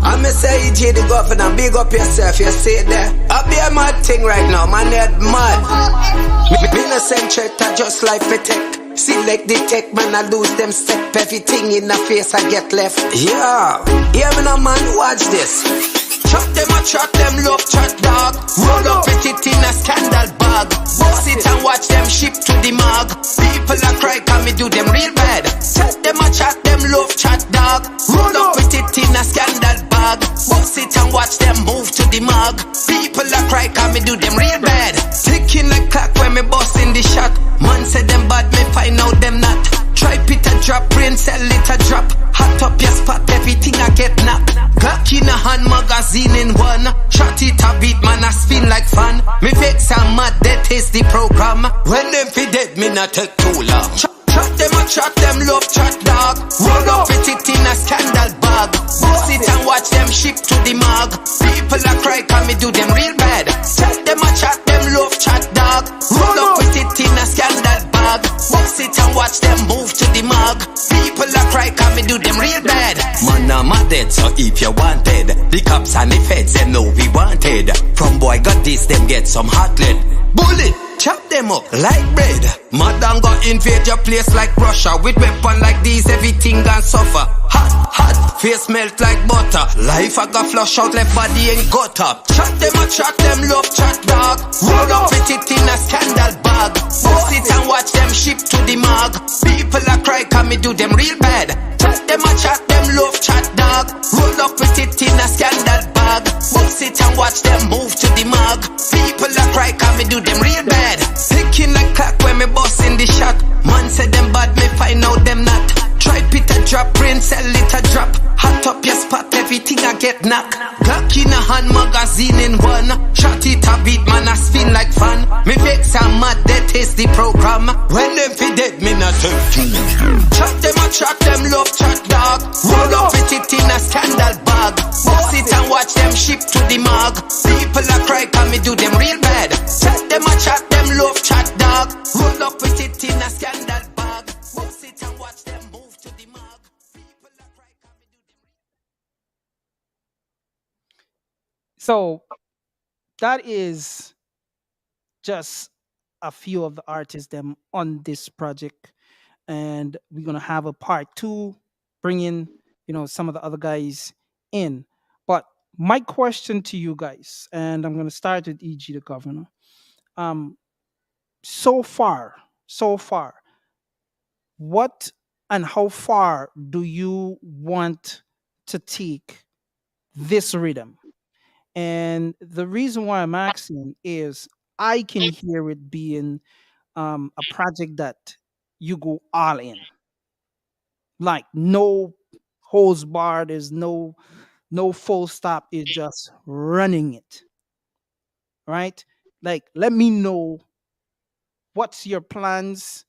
Speaker 11: I'm say G the governor, big up yourself, you see there. I be a mad thing right now, man head mad. Me no centric, I just like for tech. Select the tech, man I lose them step. Everything in the face I get left. Yeah, me no man, watch this. Chat them love chat dog. Roll up with it in a scandal bag. Boss it and watch them ship to the mag. People a cry, can me do them real bad. Chat them love chat dog. Roll up with it in a scandal bag. Boss it and watch them move to the mag. People a cry, can me do them real bad. Ticking like clock when me boss in the shot. Man say them bad, me find out them not. Try pit a drop, brain cell it a drop. Hot up your spot, everything I get knocked. Glock in a hand, magazine in one. Shot it a beat, man, I spin like fun. Me vex and mad, that is the program. When them fi dead, me not take too long. Chat them love chat dog. Roll up with it in a scandal bag. Boss it and watch them ship to the mag. People a cry, can me do them real bad. Chat them love chat dog. Roll up with it in a scandal bag. Boss it and watch them move to the mag. People a cry, can me do them real bad. Man, I'm a dead, so if you wanted, the cops and the feds, them know we wanted. From boy got this, them get some hot lead. Bullet. chop them up like bread. Madam got invade your place like Russia. With weapon like these, everything gone suffer. Hot, face melt like butter. Life I got flush out, left body ain't gutter. Chat them, love chat dog. Roll up with it in a scandal bag. Post it and watch them ship to the mag. People a cry, can me do them real bad. Chat them, love chat dog. Roll up with it in a scandal bag. Post it and watch them move to the mag. People a cry, can me do them real bad. Ticking like clock when me boss in the shot. Man said them bad, me find out them not. Try pit a drop, brain cell it a drop. Hot up your spot, everything I get knock. Glock in a hand, magazine in one. Shot it a beat, man, I spin like fun. Me vex and mad, they taste the program. When them fi dead, me not take you. Chat them, love chat dog. Roll up with it in a scandal bag. Boss it and watch them ship to the mag. People a cry, can me do them real bad. Chat them, love chat dog. Roll up with it in a scandal bag. Boss it and watch them move to the mag. People a cry, can me do them real bad.
Speaker 1: So that is just a few of the artists them on this project, and we're gonna have a part two, bringing some of the other guys in. But my question to you guys, and I'm gonna start with EG the Governor. Um, so far, what and how far do you want to take this rhythm? And the reason why I'm asking is I can hear it being a project that you go all in, like no hose bar, there's no full stop, it's just running it, right? Like, let me know what's your plans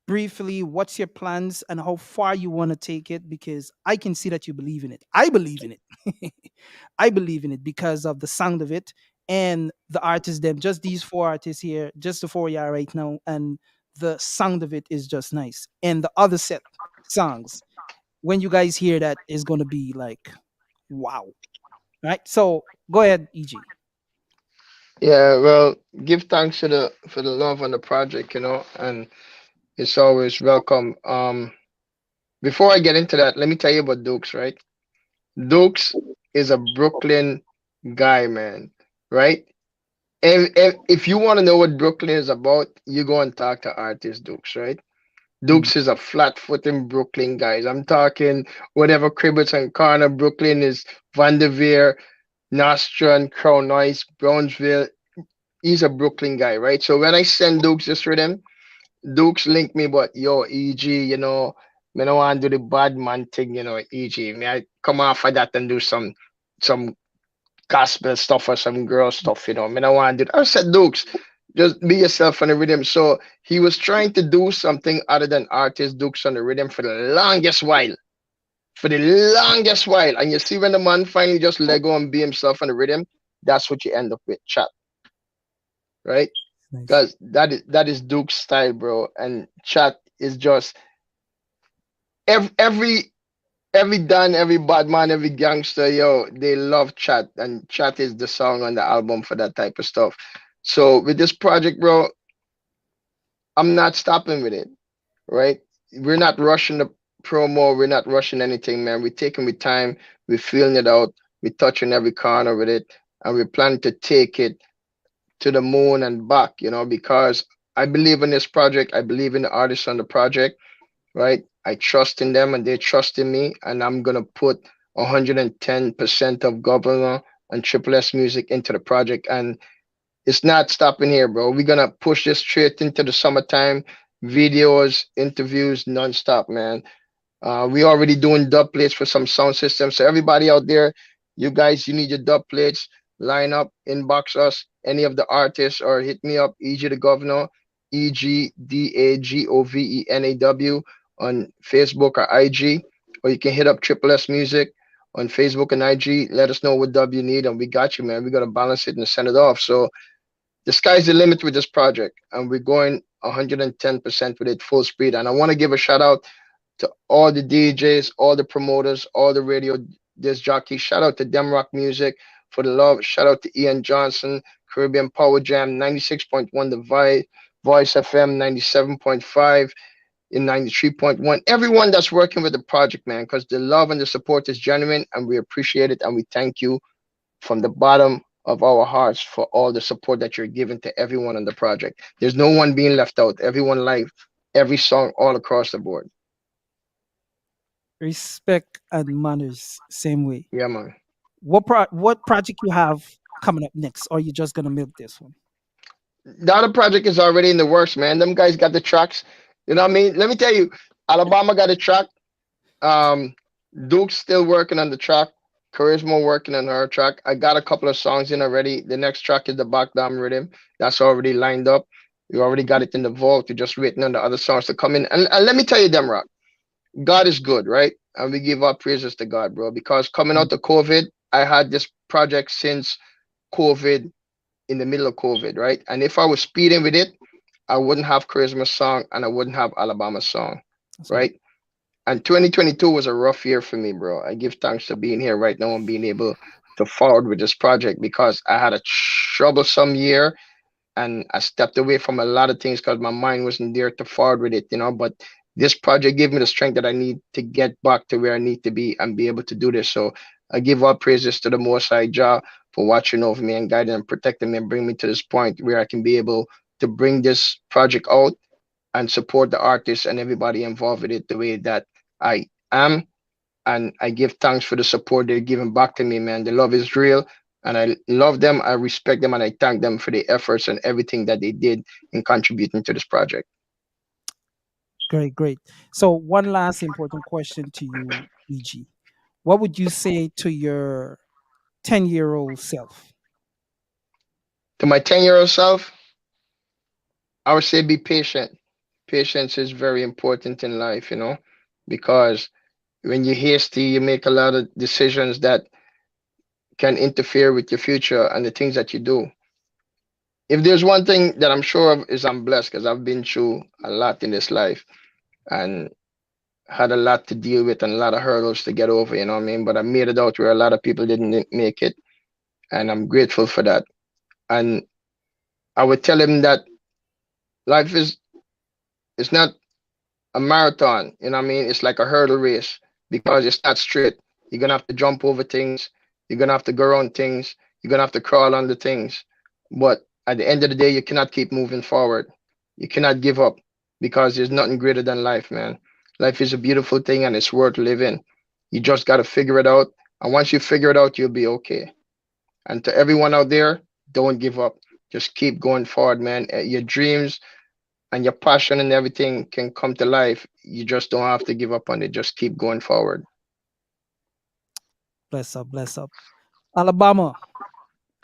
Speaker 1: briefly, what's your plans and how far you want to take it, because I can see that you believe in it. I believe in it. I believe in it because of the sound of it and the artists them, just these four artists here, just the four y'all right now, and the sound of it is just nice. And the other set songs, when you guys hear that, is gonna be like wow. Right? So go ahead, EG.
Speaker 7: Yeah, well, give thanks to the for the love on the project, and it's always welcome. Before I get into that, let me tell you about Dukes, right? Dukes is a Brooklyn guy, man, right? If you want to know what Brooklyn is about, you go and talk to artist Dukes, right?
Speaker 1: Mm.
Speaker 7: Dukes is a flat-footing Brooklyn guys. I'm talking whatever Cribbets and Corner Brooklyn is, Vanderveer, Nostrand, Crown Noise, Brownsville. He's a Brooklyn guy, right? So when I send Dukes this rhythm, Dukes link me, but yo, EG, me no want to do the bad man thing, EG. Me I come off of that and do some gospel stuff or some girl stuff, Me no want to do that. I said, Dukes, just be yourself on the rhythm. So he was trying to do something other than artist Dukes on the rhythm for the longest while. For the longest while. And you see when the man finally just let go and be himself on the rhythm, that's what you end up with, chat. Right?
Speaker 1: Nice.
Speaker 7: Because that is Duke's style, bro. And chat is just every Don, every bad man, every gangster, yo, they love chat. And chat is the song on the album for that type of stuff. So with this project, bro, I'm not stopping with it. Right? We're not rushing the promo, we're not rushing anything, man. We're taking with time, we're feeling it out, we're touching every corner with it, and we're planning to take it to the moon and back, because I believe in this project. I believe in the artists on the project, right? I trust in them and they trust in me, and I'm gonna put 110% of Governor and Triple S music into the project, and it's not stopping here, bro. We're gonna push this straight into the summertime, videos, interviews, nonstop, man. We already doing dub plates for some sound systems. So everybody out there, you guys, you need your dub plates. Line up, inbox us, any of the artists, or hit me up, EG the Governor, EGDAGOVENAW on Facebook or IG, or you can hit up Triple S Music on Facebook and IG. Let us know what dub you need, and we got you, man. We're gonna balance it and send it off. So the sky's the limit with this project, and we're going 110% with it full speed. And I want to give a shout out to all the DJs, all the promoters, all the radio disc jockeys. Shout out to Dem Rock Music for the love. Shout out to Ian Johnson, Caribbean Power Jam 96.1, The Voice FM 97.5 in 93.1. Everyone that's working with the project, man, because the love and the support is genuine and we appreciate it and we thank you from the bottom of our hearts for all the support that you're giving to everyone on the project. There's no one being left out. Everyone live, every song all across the board.
Speaker 1: Respect and manners, same way.
Speaker 7: Yeah, man.
Speaker 1: What project you have coming up next, or you just gonna milk this one?
Speaker 7: The other project is already in the works, man. Them guys got the tracks. You know what I mean? Let me tell you, Alabama got a track. Um, Duke's still working on the track. Charisma working on her track. I got a couple of songs in already. The next track is the Backdown Rhythm. That's already lined up. We already got it in the vault. We're just waiting on the other songs to come in. And let me tell you, them rock. God is good, right? And we give our praises to God, bro. Because coming out of COVID, I had this project since COVID, in the middle of COVID, right? And if I was speeding with it, I wouldn't have Charisma song and I wouldn't have Alabama song, right? And 2022 was a rough year for me, bro. I give thanks to being here right now and being able to forward with this project because I had a troublesome year and I stepped away from a lot of things because my mind wasn't there to forward with it, you know. But this project gave me the strength that I need to get back to where I need to be and be able to do this. So I give all praises to the Most High Jah for watching over me and guiding and protecting me and bring me to this point where I can be able to bring this project out and support the artists and everybody involved with it the way that I am. And I give thanks for the support they're giving back to me, man. The love is real. And I love them, I respect them, and I thank them for the efforts and everything that they did in contributing to this project.
Speaker 1: Great, great. So one last important question to you, EG. What would you say to your 10-year-old self?
Speaker 7: To my 10-year-old self, I would say be patient. Patience is very important in life, you know, because when you're hasty, you make a lot of decisions that can interfere with your future and the things that you do. If there's one thing that I'm sure of is I'm blessed because I've been through a lot in this life and had a lot to deal with and a lot of hurdles to get over, you know what I mean? But I made it out where a lot of people didn't make it. And I'm grateful for that. And I would tell him that life is it's not a marathon, you know what I mean? It's like a hurdle race because it's not straight. You're gonna have to jump over things, you're gonna have to go around things, you're gonna have to crawl under things. But at the end of the day, you cannot keep moving forward. You cannot give up because there's nothing greater than life, man. Life is a beautiful thing and it's worth living. You just gotta figure it out. And once you figure it out, you'll be okay. And to everyone out there, don't give up. Just keep going forward, man. Your dreams and your passion and everything can come to life. You just don't have to give up on it. Just keep going forward.
Speaker 1: Bless up, bless up. Alabama,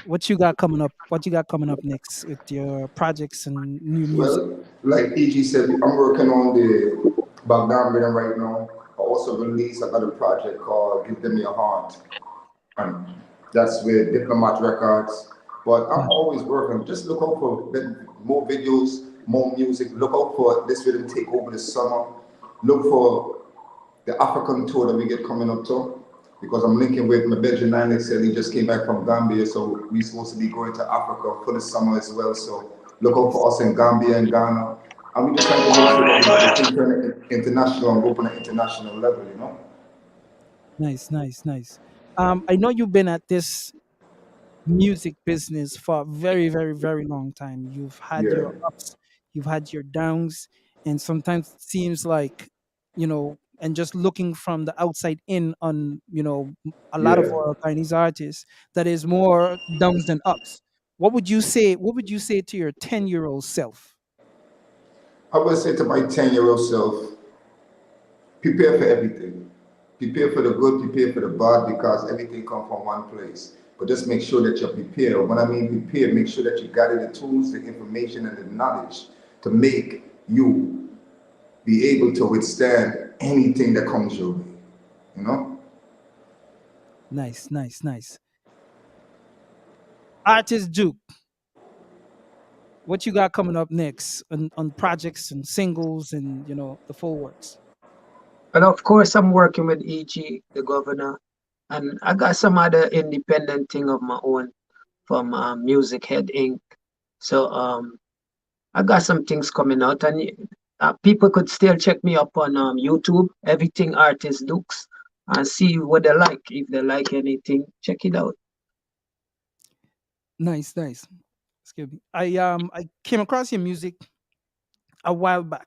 Speaker 1: what you got coming up? What you got coming up next with your projects and new music?
Speaker 6: Well, like EG said, I'm working on the Baghdad rhythm right now. I also released another project called Give Them Your Heart. And that's with Diplomat Records. But I'm always working. Just look out for more videos, more music. Look out for this rhythm take over the summer. Look for the African tour that we get coming up to. Because I'm linking with my Belgian Nine said he just came back from Gambia, so we're supposed to be going to Africa for the summer as well. So look out for us in Gambia and Ghana. And we just trying to make sure that we turn it international and go on an international level, you know?
Speaker 1: Nice, nice, nice. I know you've been at this music business for a very, very, very long time. You've had
Speaker 6: Yeah.
Speaker 1: your ups, you've had your downs, and sometimes it seems like, and just looking from the outside in on, a lot of
Speaker 6: Yeah.
Speaker 1: our Chinese artists, that is more downs than ups. What would you say? What would you say to your 10-year-old self?
Speaker 6: I would say to my 10-year-old self, prepare for everything. Prepare for the good, prepare for the bad, because everything comes from one place. But just make sure that you're prepared. When I mean prepared, make sure that you gather the tools, the information, and the knowledge to make you be able to withstand anything that comes your way. You know?
Speaker 1: Nice, nice, nice. Artist Duke, what you got coming up next on projects and singles and the full works?
Speaker 10: And of course, I'm working with EG, the governor. And I got some other independent thing of my own from Music Head Inc. So I got some things coming out, and people could still check me up on YouTube, Everything Artist Dukes, and see what they like. If they like anything, check it out.
Speaker 1: Nice, nice. Excuse me. I came across your music a while back.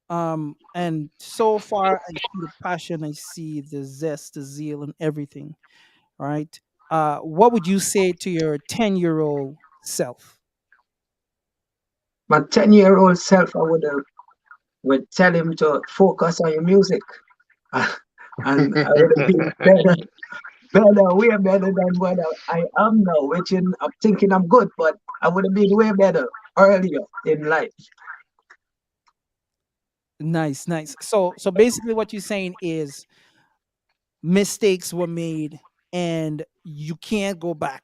Speaker 1: And so far I see the passion, I see the zest, the zeal and everything. All right. What would you say to your 10-year-old self?
Speaker 10: My 10-year-old self, I would tell him to focus on your music, and I would have been better, way better than what I am now, which I'm thinking I'm good, but I would have been way better earlier in life.
Speaker 1: Nice, nice. So basically what you're saying is mistakes were made and you can't go back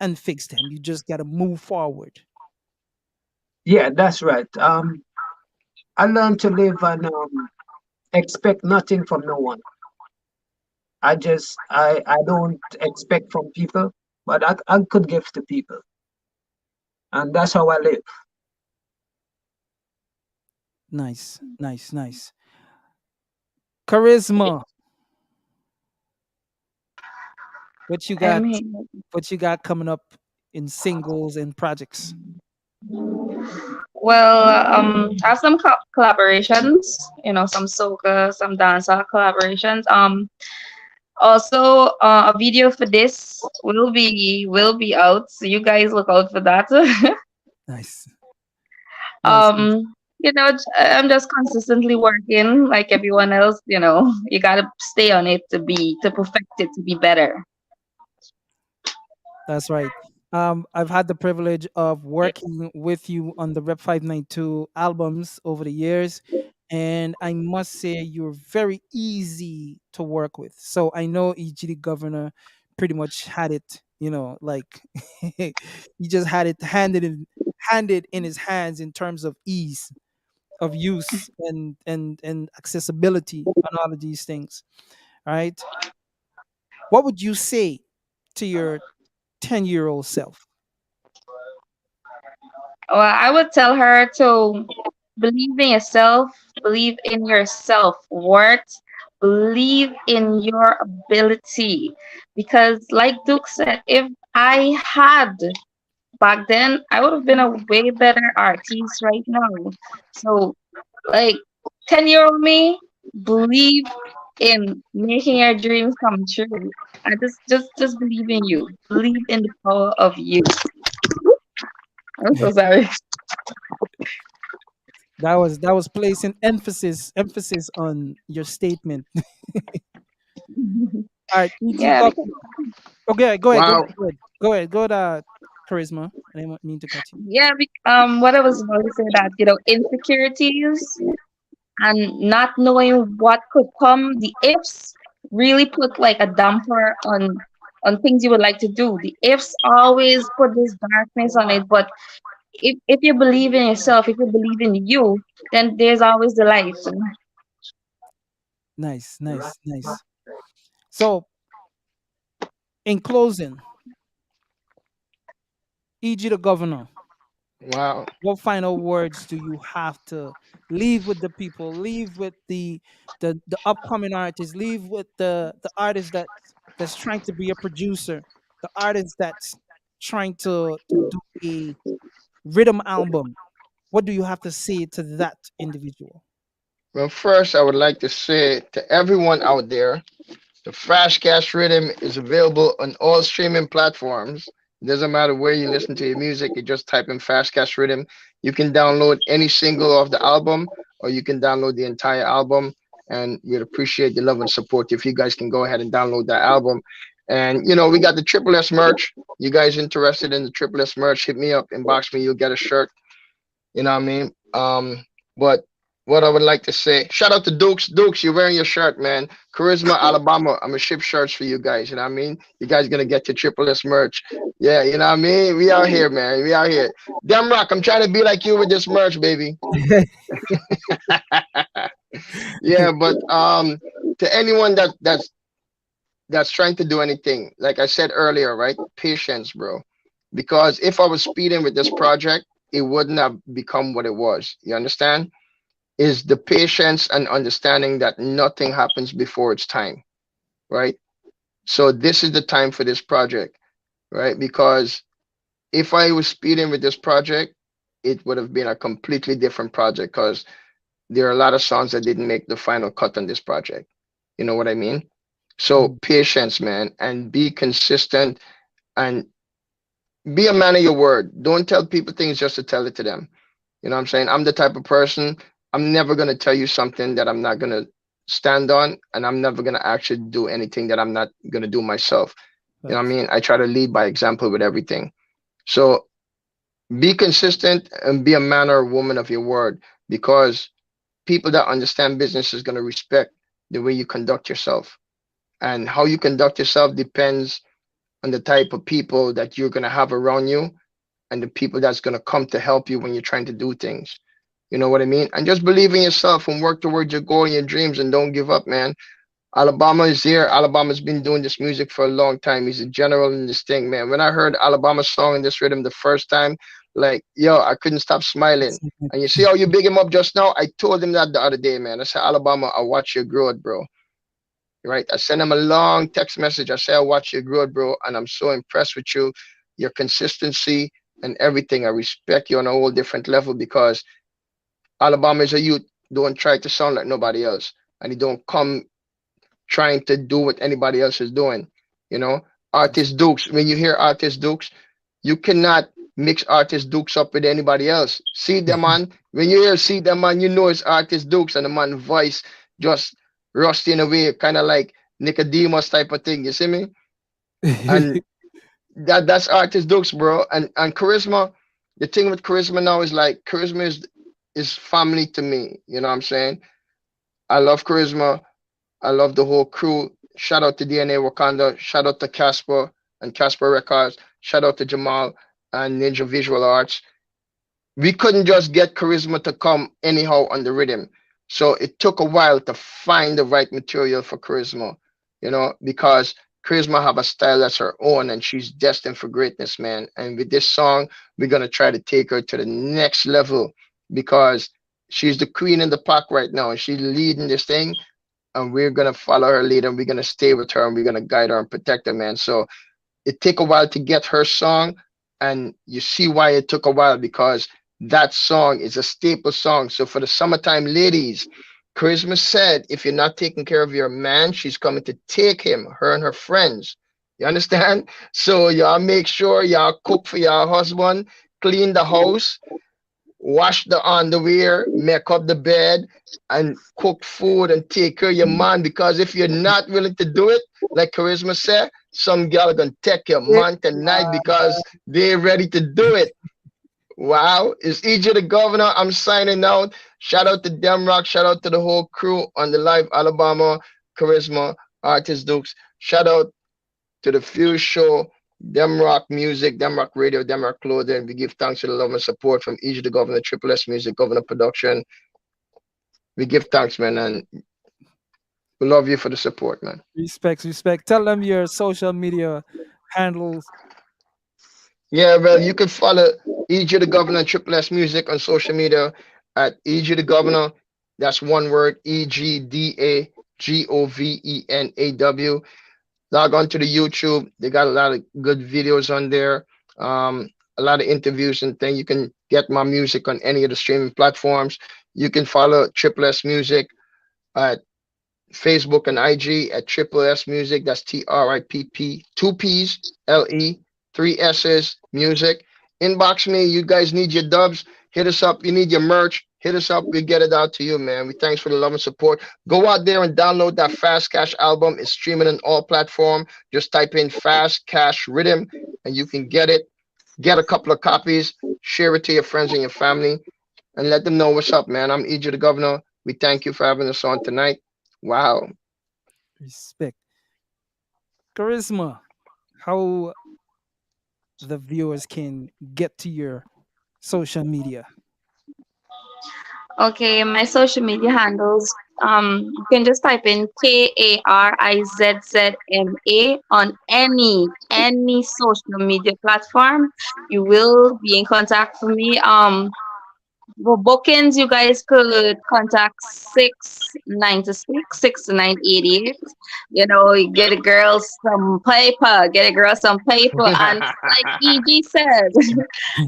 Speaker 1: and fix them. You just got to move forward.
Speaker 10: Yeah, that's right. I learned to live and expect nothing from no one. I don't expect from people, but I could give to people, and that's how I live.
Speaker 1: Nice, nice, nice. Charisma. What you got?
Speaker 8: I'm here.
Speaker 1: What you got coming up in singles and projects?
Speaker 8: Well, I have some collaborations, some soca, some dancehall collaborations. Also, a video for this will be out, so you guys look out for that.
Speaker 1: Nice, nice.
Speaker 8: I'm just consistently working like everyone else. You gotta stay on it to perfect it to be better.
Speaker 1: That's right. I've had the privilege of working with you on the Rep 592 albums over the years, and I must say you're very easy to work with. So I know EG the Governor pretty much had it, like he just had it handed in his hands in terms of ease of use and accessibility and all of these things. Right? What would you say to your 10-year-old self?
Speaker 8: Well, I would tell her to believe in yourself, believe in your self worth, believe in your ability. Because, like Duke said, if I had back then, I would have been a way better artist right now. So, like, 10-year-old me, believe in making your dreams come true. I just believe in you. Believe in the power of you. I'm so sorry.
Speaker 1: That was placing emphasis on your statement. All right, EG
Speaker 8: Yeah, because
Speaker 1: Governor. Okay, go ahead, go
Speaker 7: Wow.
Speaker 1: ahead, go ahead, go ahead, go to Charisma. I didn't mean to cut you.
Speaker 8: yeah, what I was about to say that insecurities and not knowing what could come, the ifs really put like a damper on things you would like to do. The ifs always put this darkness on it, but if you believe in yourself, if you believe in you, then there's always the light.
Speaker 1: Nice, nice, nice. So, in closing, EG the Governor,
Speaker 7: Wow.
Speaker 1: what final words do you have to leave with the people, leave with the upcoming artists, leave with the artist that's trying to be a producer, the artist that's trying to do a rhythm album? What do you have to say to that individual?
Speaker 7: Well, first, I would like to say to everyone out there, the Flash Cash Rhythm is available on all streaming platforms. It doesn't matter where you listen to your music, you just type in Flash Cash Rhythm. You can download any single of the album, or you can download the entire album. And we'd appreciate the love and support if you guys can go ahead and download that album. And we got the Triple S merch. You guys interested in the Triple S merch? Hit me up, inbox me. You'll get a shirt. You know what I mean? But what I would like to say, shout out to Dukes. Dukes, you're wearing your shirt, man. Charisma, Alabama. I'm gonna ship shirts for you guys. You know what I mean? You guys gonna get your Triple S merch. Yeah, you know what I mean? We out here, man. We out here. Damn rock, I'm trying to be like you with this merch, baby. Yeah, but to anyone that's that's trying to do anything, like I said earlier, right? Patience, bro. Because if I was speeding with this project, it wouldn't have become what it was. You understand? Is the patience and understanding that nothing happens before its time, right? So this is the time for this project, right? Because if I was speeding with this project, it would have been a completely different project because there are a lot of songs that didn't make the final cut on this project. You know what I mean? So
Speaker 1: Mm,
Speaker 7: patience, man, and be consistent and be a man of your word. Don't tell people things just to tell it to them. You know what I'm saying? I'm the type of person, I'm never going to tell you something that I'm not going to stand on, and I'm never going to actually do anything that I'm not going to do myself. You know what I
Speaker 1: facts.
Speaker 7: mean? I try to lead by example with everything. So be consistent and be a man or woman of your word, because people that understand business is going to respect the way you conduct yourself. And how you conduct yourself depends on the type of people that you're going to have around you and the people that's going to come to help you when you're trying to do things. You know what I mean? And just believe in yourself and work towards your goal and your dreams and don't give up, man. Alabama is here. Alabama's been doing this music for a long time. He's a general in this thing, man. When I heard Alabama's song in this rhythm the first time, like, yo, I couldn't stop smiling. And you see how you big him up just now? I told him that the other day, man. I said, Alabama, I watch your growth, bro. Right? I sent him a long text message. I said, I watch your growth, bro. And I'm so impressed with you, your consistency and everything. I respect you on a whole different level because Alabama is a youth. Don't try to sound like nobody else. And he don't come trying to do what anybody else is doing. You know,
Speaker 1: That's
Speaker 7: Artist Dukes, when you hear Artist Dukes, you cannot mix Artist Dukes up with anybody else. See the man, when you hear see the man, you know it's Artist Dukes, and the man voice just rusty in a way, kind of like Nicodemus type of thing. You see me? And that's Artist Dukes, bro. And charisma, the thing with charisma now is like charisma is family to me. You know what I'm saying? I love charisma. I love the whole crew. Shout out to DNA Wakanda. Shout out to Casper and Casper Records. Shout out to Jamal and Ninja Visual Arts. We couldn't just get charisma to come anyhow on the rhythm. So it took a while to find the right material for charisma, because charisma have a style that's her own and she's destined for greatness, man. And with this song, we're gonna try to take her to the next level because she's the queen in the pack right now and she's leading this thing, and we're gonna follow her lead and we're gonna stay with her and we're gonna guide her and protect her, man. So it took a while to get her song, and you see why it took a while because that song is a staple song. So for the summertime ladies, Charisma said, if you're not taking care of your man, she's coming to take him, her and her friends. You understand? So y'all make sure y'all cook for your husband, clean the house, wash the underwear, make up the bed, and cook food and take care of your man. Because if you're not willing to do it, like Charisma said, some girl are gonna take your man tonight because they're ready to do it. Wow, it's EJ the Governor. I'm signing out. Shout out to Demrock. Shout out to the whole crew on the live Alabama Charisma Artist Dukes. Shout out to the Fuse Show, Demrock Music, Demrock Radio, Demrock Clothing. We give thanks to the love and support from EJ the Governor, Triple S Music, Governor Production. We give thanks, man, and we love you for the support, man.
Speaker 1: respect, respect. Tell them your social media handles.
Speaker 7: Yeah, well, you can follow EJ the Governor and Triple S Music on social media at EJ the Governor. That's one word, EGDAGOVENAW. Log on to the YouTube. They got a lot of good videos on there. A lot of interviews and things. You can get my music on any of the streaming platforms. You can follow Triple S Music at Facebook and IG at Triple S Music. That's TRIPP, two P's, LE, three S's, Music. Inbox me. You guys need your dubs. Hit us up. You need your merch. Hit us up. We get it out to you, man. We thanks for the love and support. Go out there and download that Fast Cash album. It's streaming on all platform. Just type in Fast Cash Rhythm and you can get it. Get a couple of copies. Share it to your friends and your family and let them know what's up, man. I'm EJ the Governor. We thank you for having us on tonight. Wow.
Speaker 1: Respect. Charisma. How the viewers can get to your social media.
Speaker 8: Okay, my social media handles. You can just type in KARIZZMA on any social media platform. You will be in contact with me. For bookings, you guys could contact 696 You know, you get a girl some paper, get a girl some paper. And like EG said,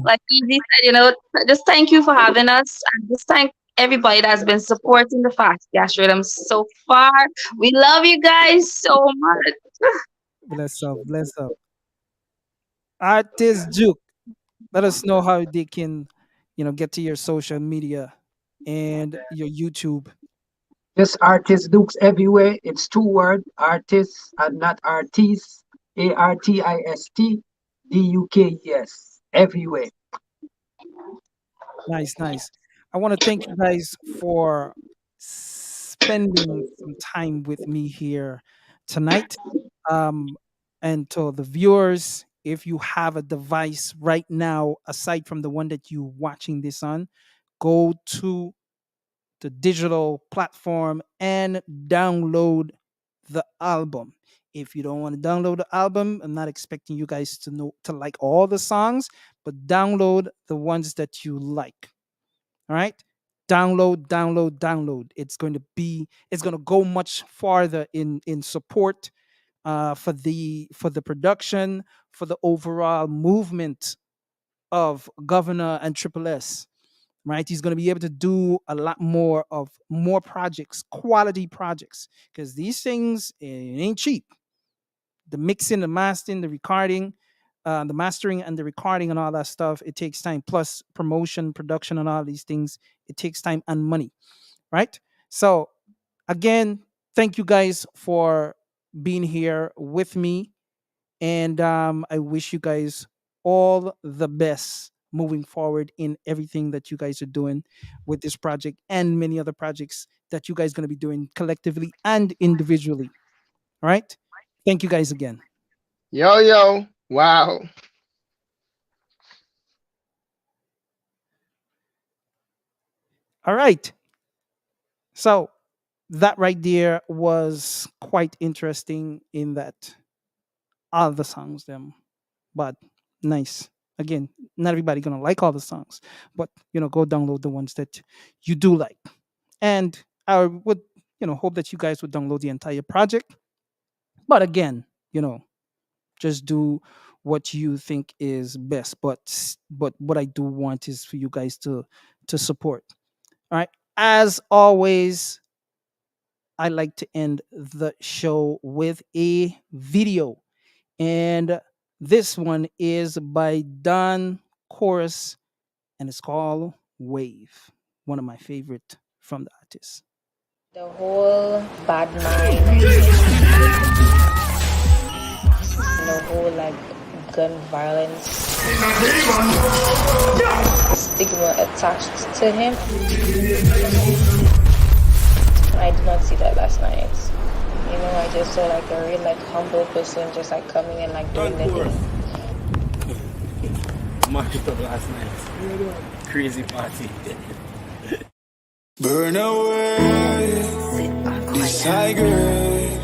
Speaker 8: like EG said, you know, just thank you for having us. And just thank everybody that's been supporting the Fast Cash Rhythm so far. We love you guys so much.
Speaker 1: Bless up, bless up. Artist Juke, let us know how they can, get to your social media and your YouTube.
Speaker 10: Just artist Dukes everywhere. It's two-word artists and not artiste. ARTIST DUKES everywhere.
Speaker 1: Nice, nice. I want to thank you guys for spending some time with me here tonight. Um, and to the viewers, if you have a device right now, aside from the one that you're watching this on, go to the digital platform and download the album. If you don't want to download the album, I'm not expecting you guys to like all the songs, but download the ones that you like. All right? Download, download, download. It's going to go much farther in support for the production, for the overall movement of Governor and Triple S, right? He's going to be able to do a lot more projects, quality projects, because these things, it ain't cheap. The mixing, the mastering, the mastering and the recording and all that stuff, it takes time. Plus promotion, production, and all these things, it takes time and money, right? So again, thank you guys for being here with me, and I wish you guys all the best moving forward in everything that you guys are doing with this project and many other projects that you guys going to be doing collectively and individually. All right. Thank you guys again.
Speaker 7: Yo, yo. Wow.
Speaker 1: All right. So that right there was quite interesting in that all the songs them, but nice. Again, not everybody gonna like all the songs, but go download the ones that you do like. And I would, hope that you guys would download the entire project. But again, just do what you think is best. But what I do want is for you guys to support. All right. As always, I like to end the show with a video. And this one is by Don Chorus, and it's called Wave. One of my favorite from the artist.
Speaker 12: The whole bad mind, the whole like gun violence stigma attached to him. I did not see that last night. I just saw like a real like humble person just like coming and like doing the thing.
Speaker 13: Marked up last night. Crazy party.
Speaker 3: Burn away this cigarette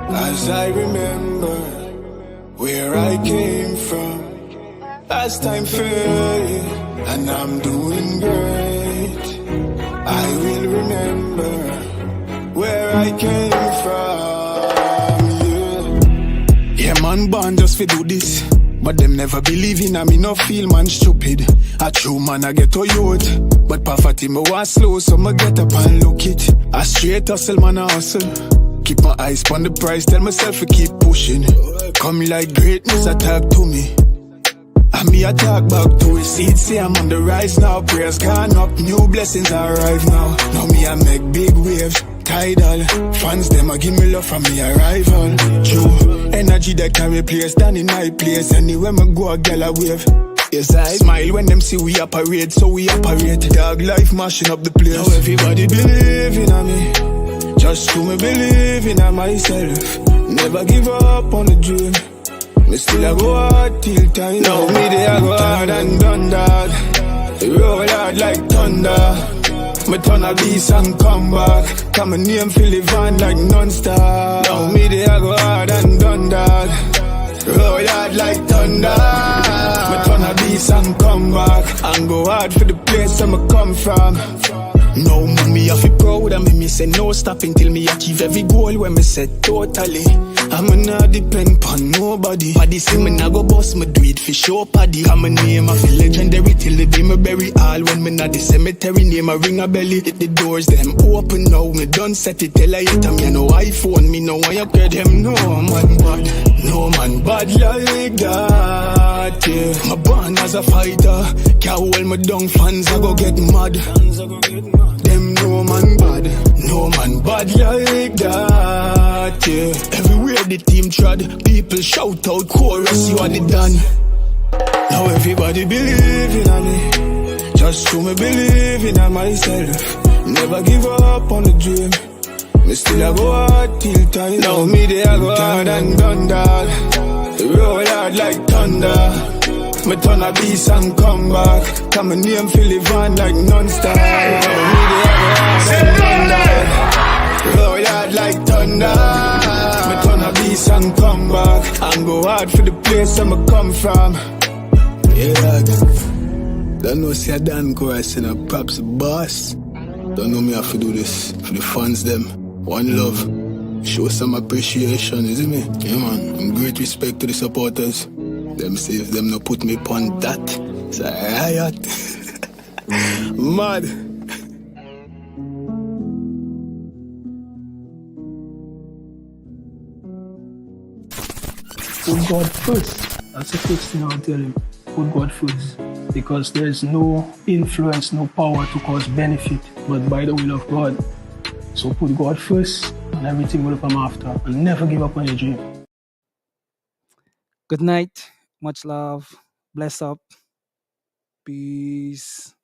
Speaker 3: as I remember where I came from. As time fade and I'm doing great, I will remember where I came from. Yeah, man, born just for do this. But them never believe in me, no feel man stupid. A true man, I get to youth. But poverty me was slow, so me get up and look it. A straight hustle, man, I hustle. Keep my eyes on the price, tell myself to keep pushing. Come like greatness, attack to me. And me attack back to it. See it, say I'm on the rise now. Prayers gone up, new blessings arrive now. Now me I make big waves. Tidal, fans them a give me love from me arrival. True, energy that carry place, stand in my place. Anywhere me go, a girl a wave. Yes, I smile when them see we operate, so we operate. Dog life mashing up the place. Now everybody believe in me, just to me believe in myself. Never give up on the dream. Me still a go hard till time. Now me they a go hard and done that. Roll hard like thunder. Me turn a beast and come back. Come my name feel live on like non-stop. Now me they a go hard and done that. Roll hard like thunder. Me turn a beast and come back. And go hard for the place where me come from. No man, me have to proud of me say no stopping till me achieve every goal when me set totally. I'm not depend on nobody. Paddy say me nah go boss, me do it for sure paddy. I'm a name of a legendary till the day me bury all. When me not the cemetery, name a ring a belly. Hit the doors, them open now. Me done set it, tell I hit them, you know iPhone. Me know why you get them, no man bad. No man bad like that, yeah. My born as a fighter. Can't hold me down, fans I go get mad. Them no man bad. No man bad like that, yeah. Everywhere the team trod, people shout out chorus, you are the done. Now everybody believe in me. Just to me believe in myself. Never give up on the dream. Me still a go hard till time. Now me they a go hard and done that. Roll hard like thunder. Me turn a beast and come back. Come my name feel live on like non-stop. Now me they a go hard and done that. Roll hard like thunder. Me turn a beast and come back. And go hard for the place where me come from. Yeah, don't know see a Dan chorus in a props boss. Don't know me have to do this for the fans them. One love, show some appreciation, isn't me? Yeah man, and great respect to the supporters. Them say if them no put me on that, it's a riot. Mad.
Speaker 14: Put God first. That's the first thing I'll tell him. Put God first. Because there's no influence, no power to cause benefit, but by the will of God. So put God first, and everything will come after. And never give up on your dream.
Speaker 1: Good night. Much love. Bless up. Peace.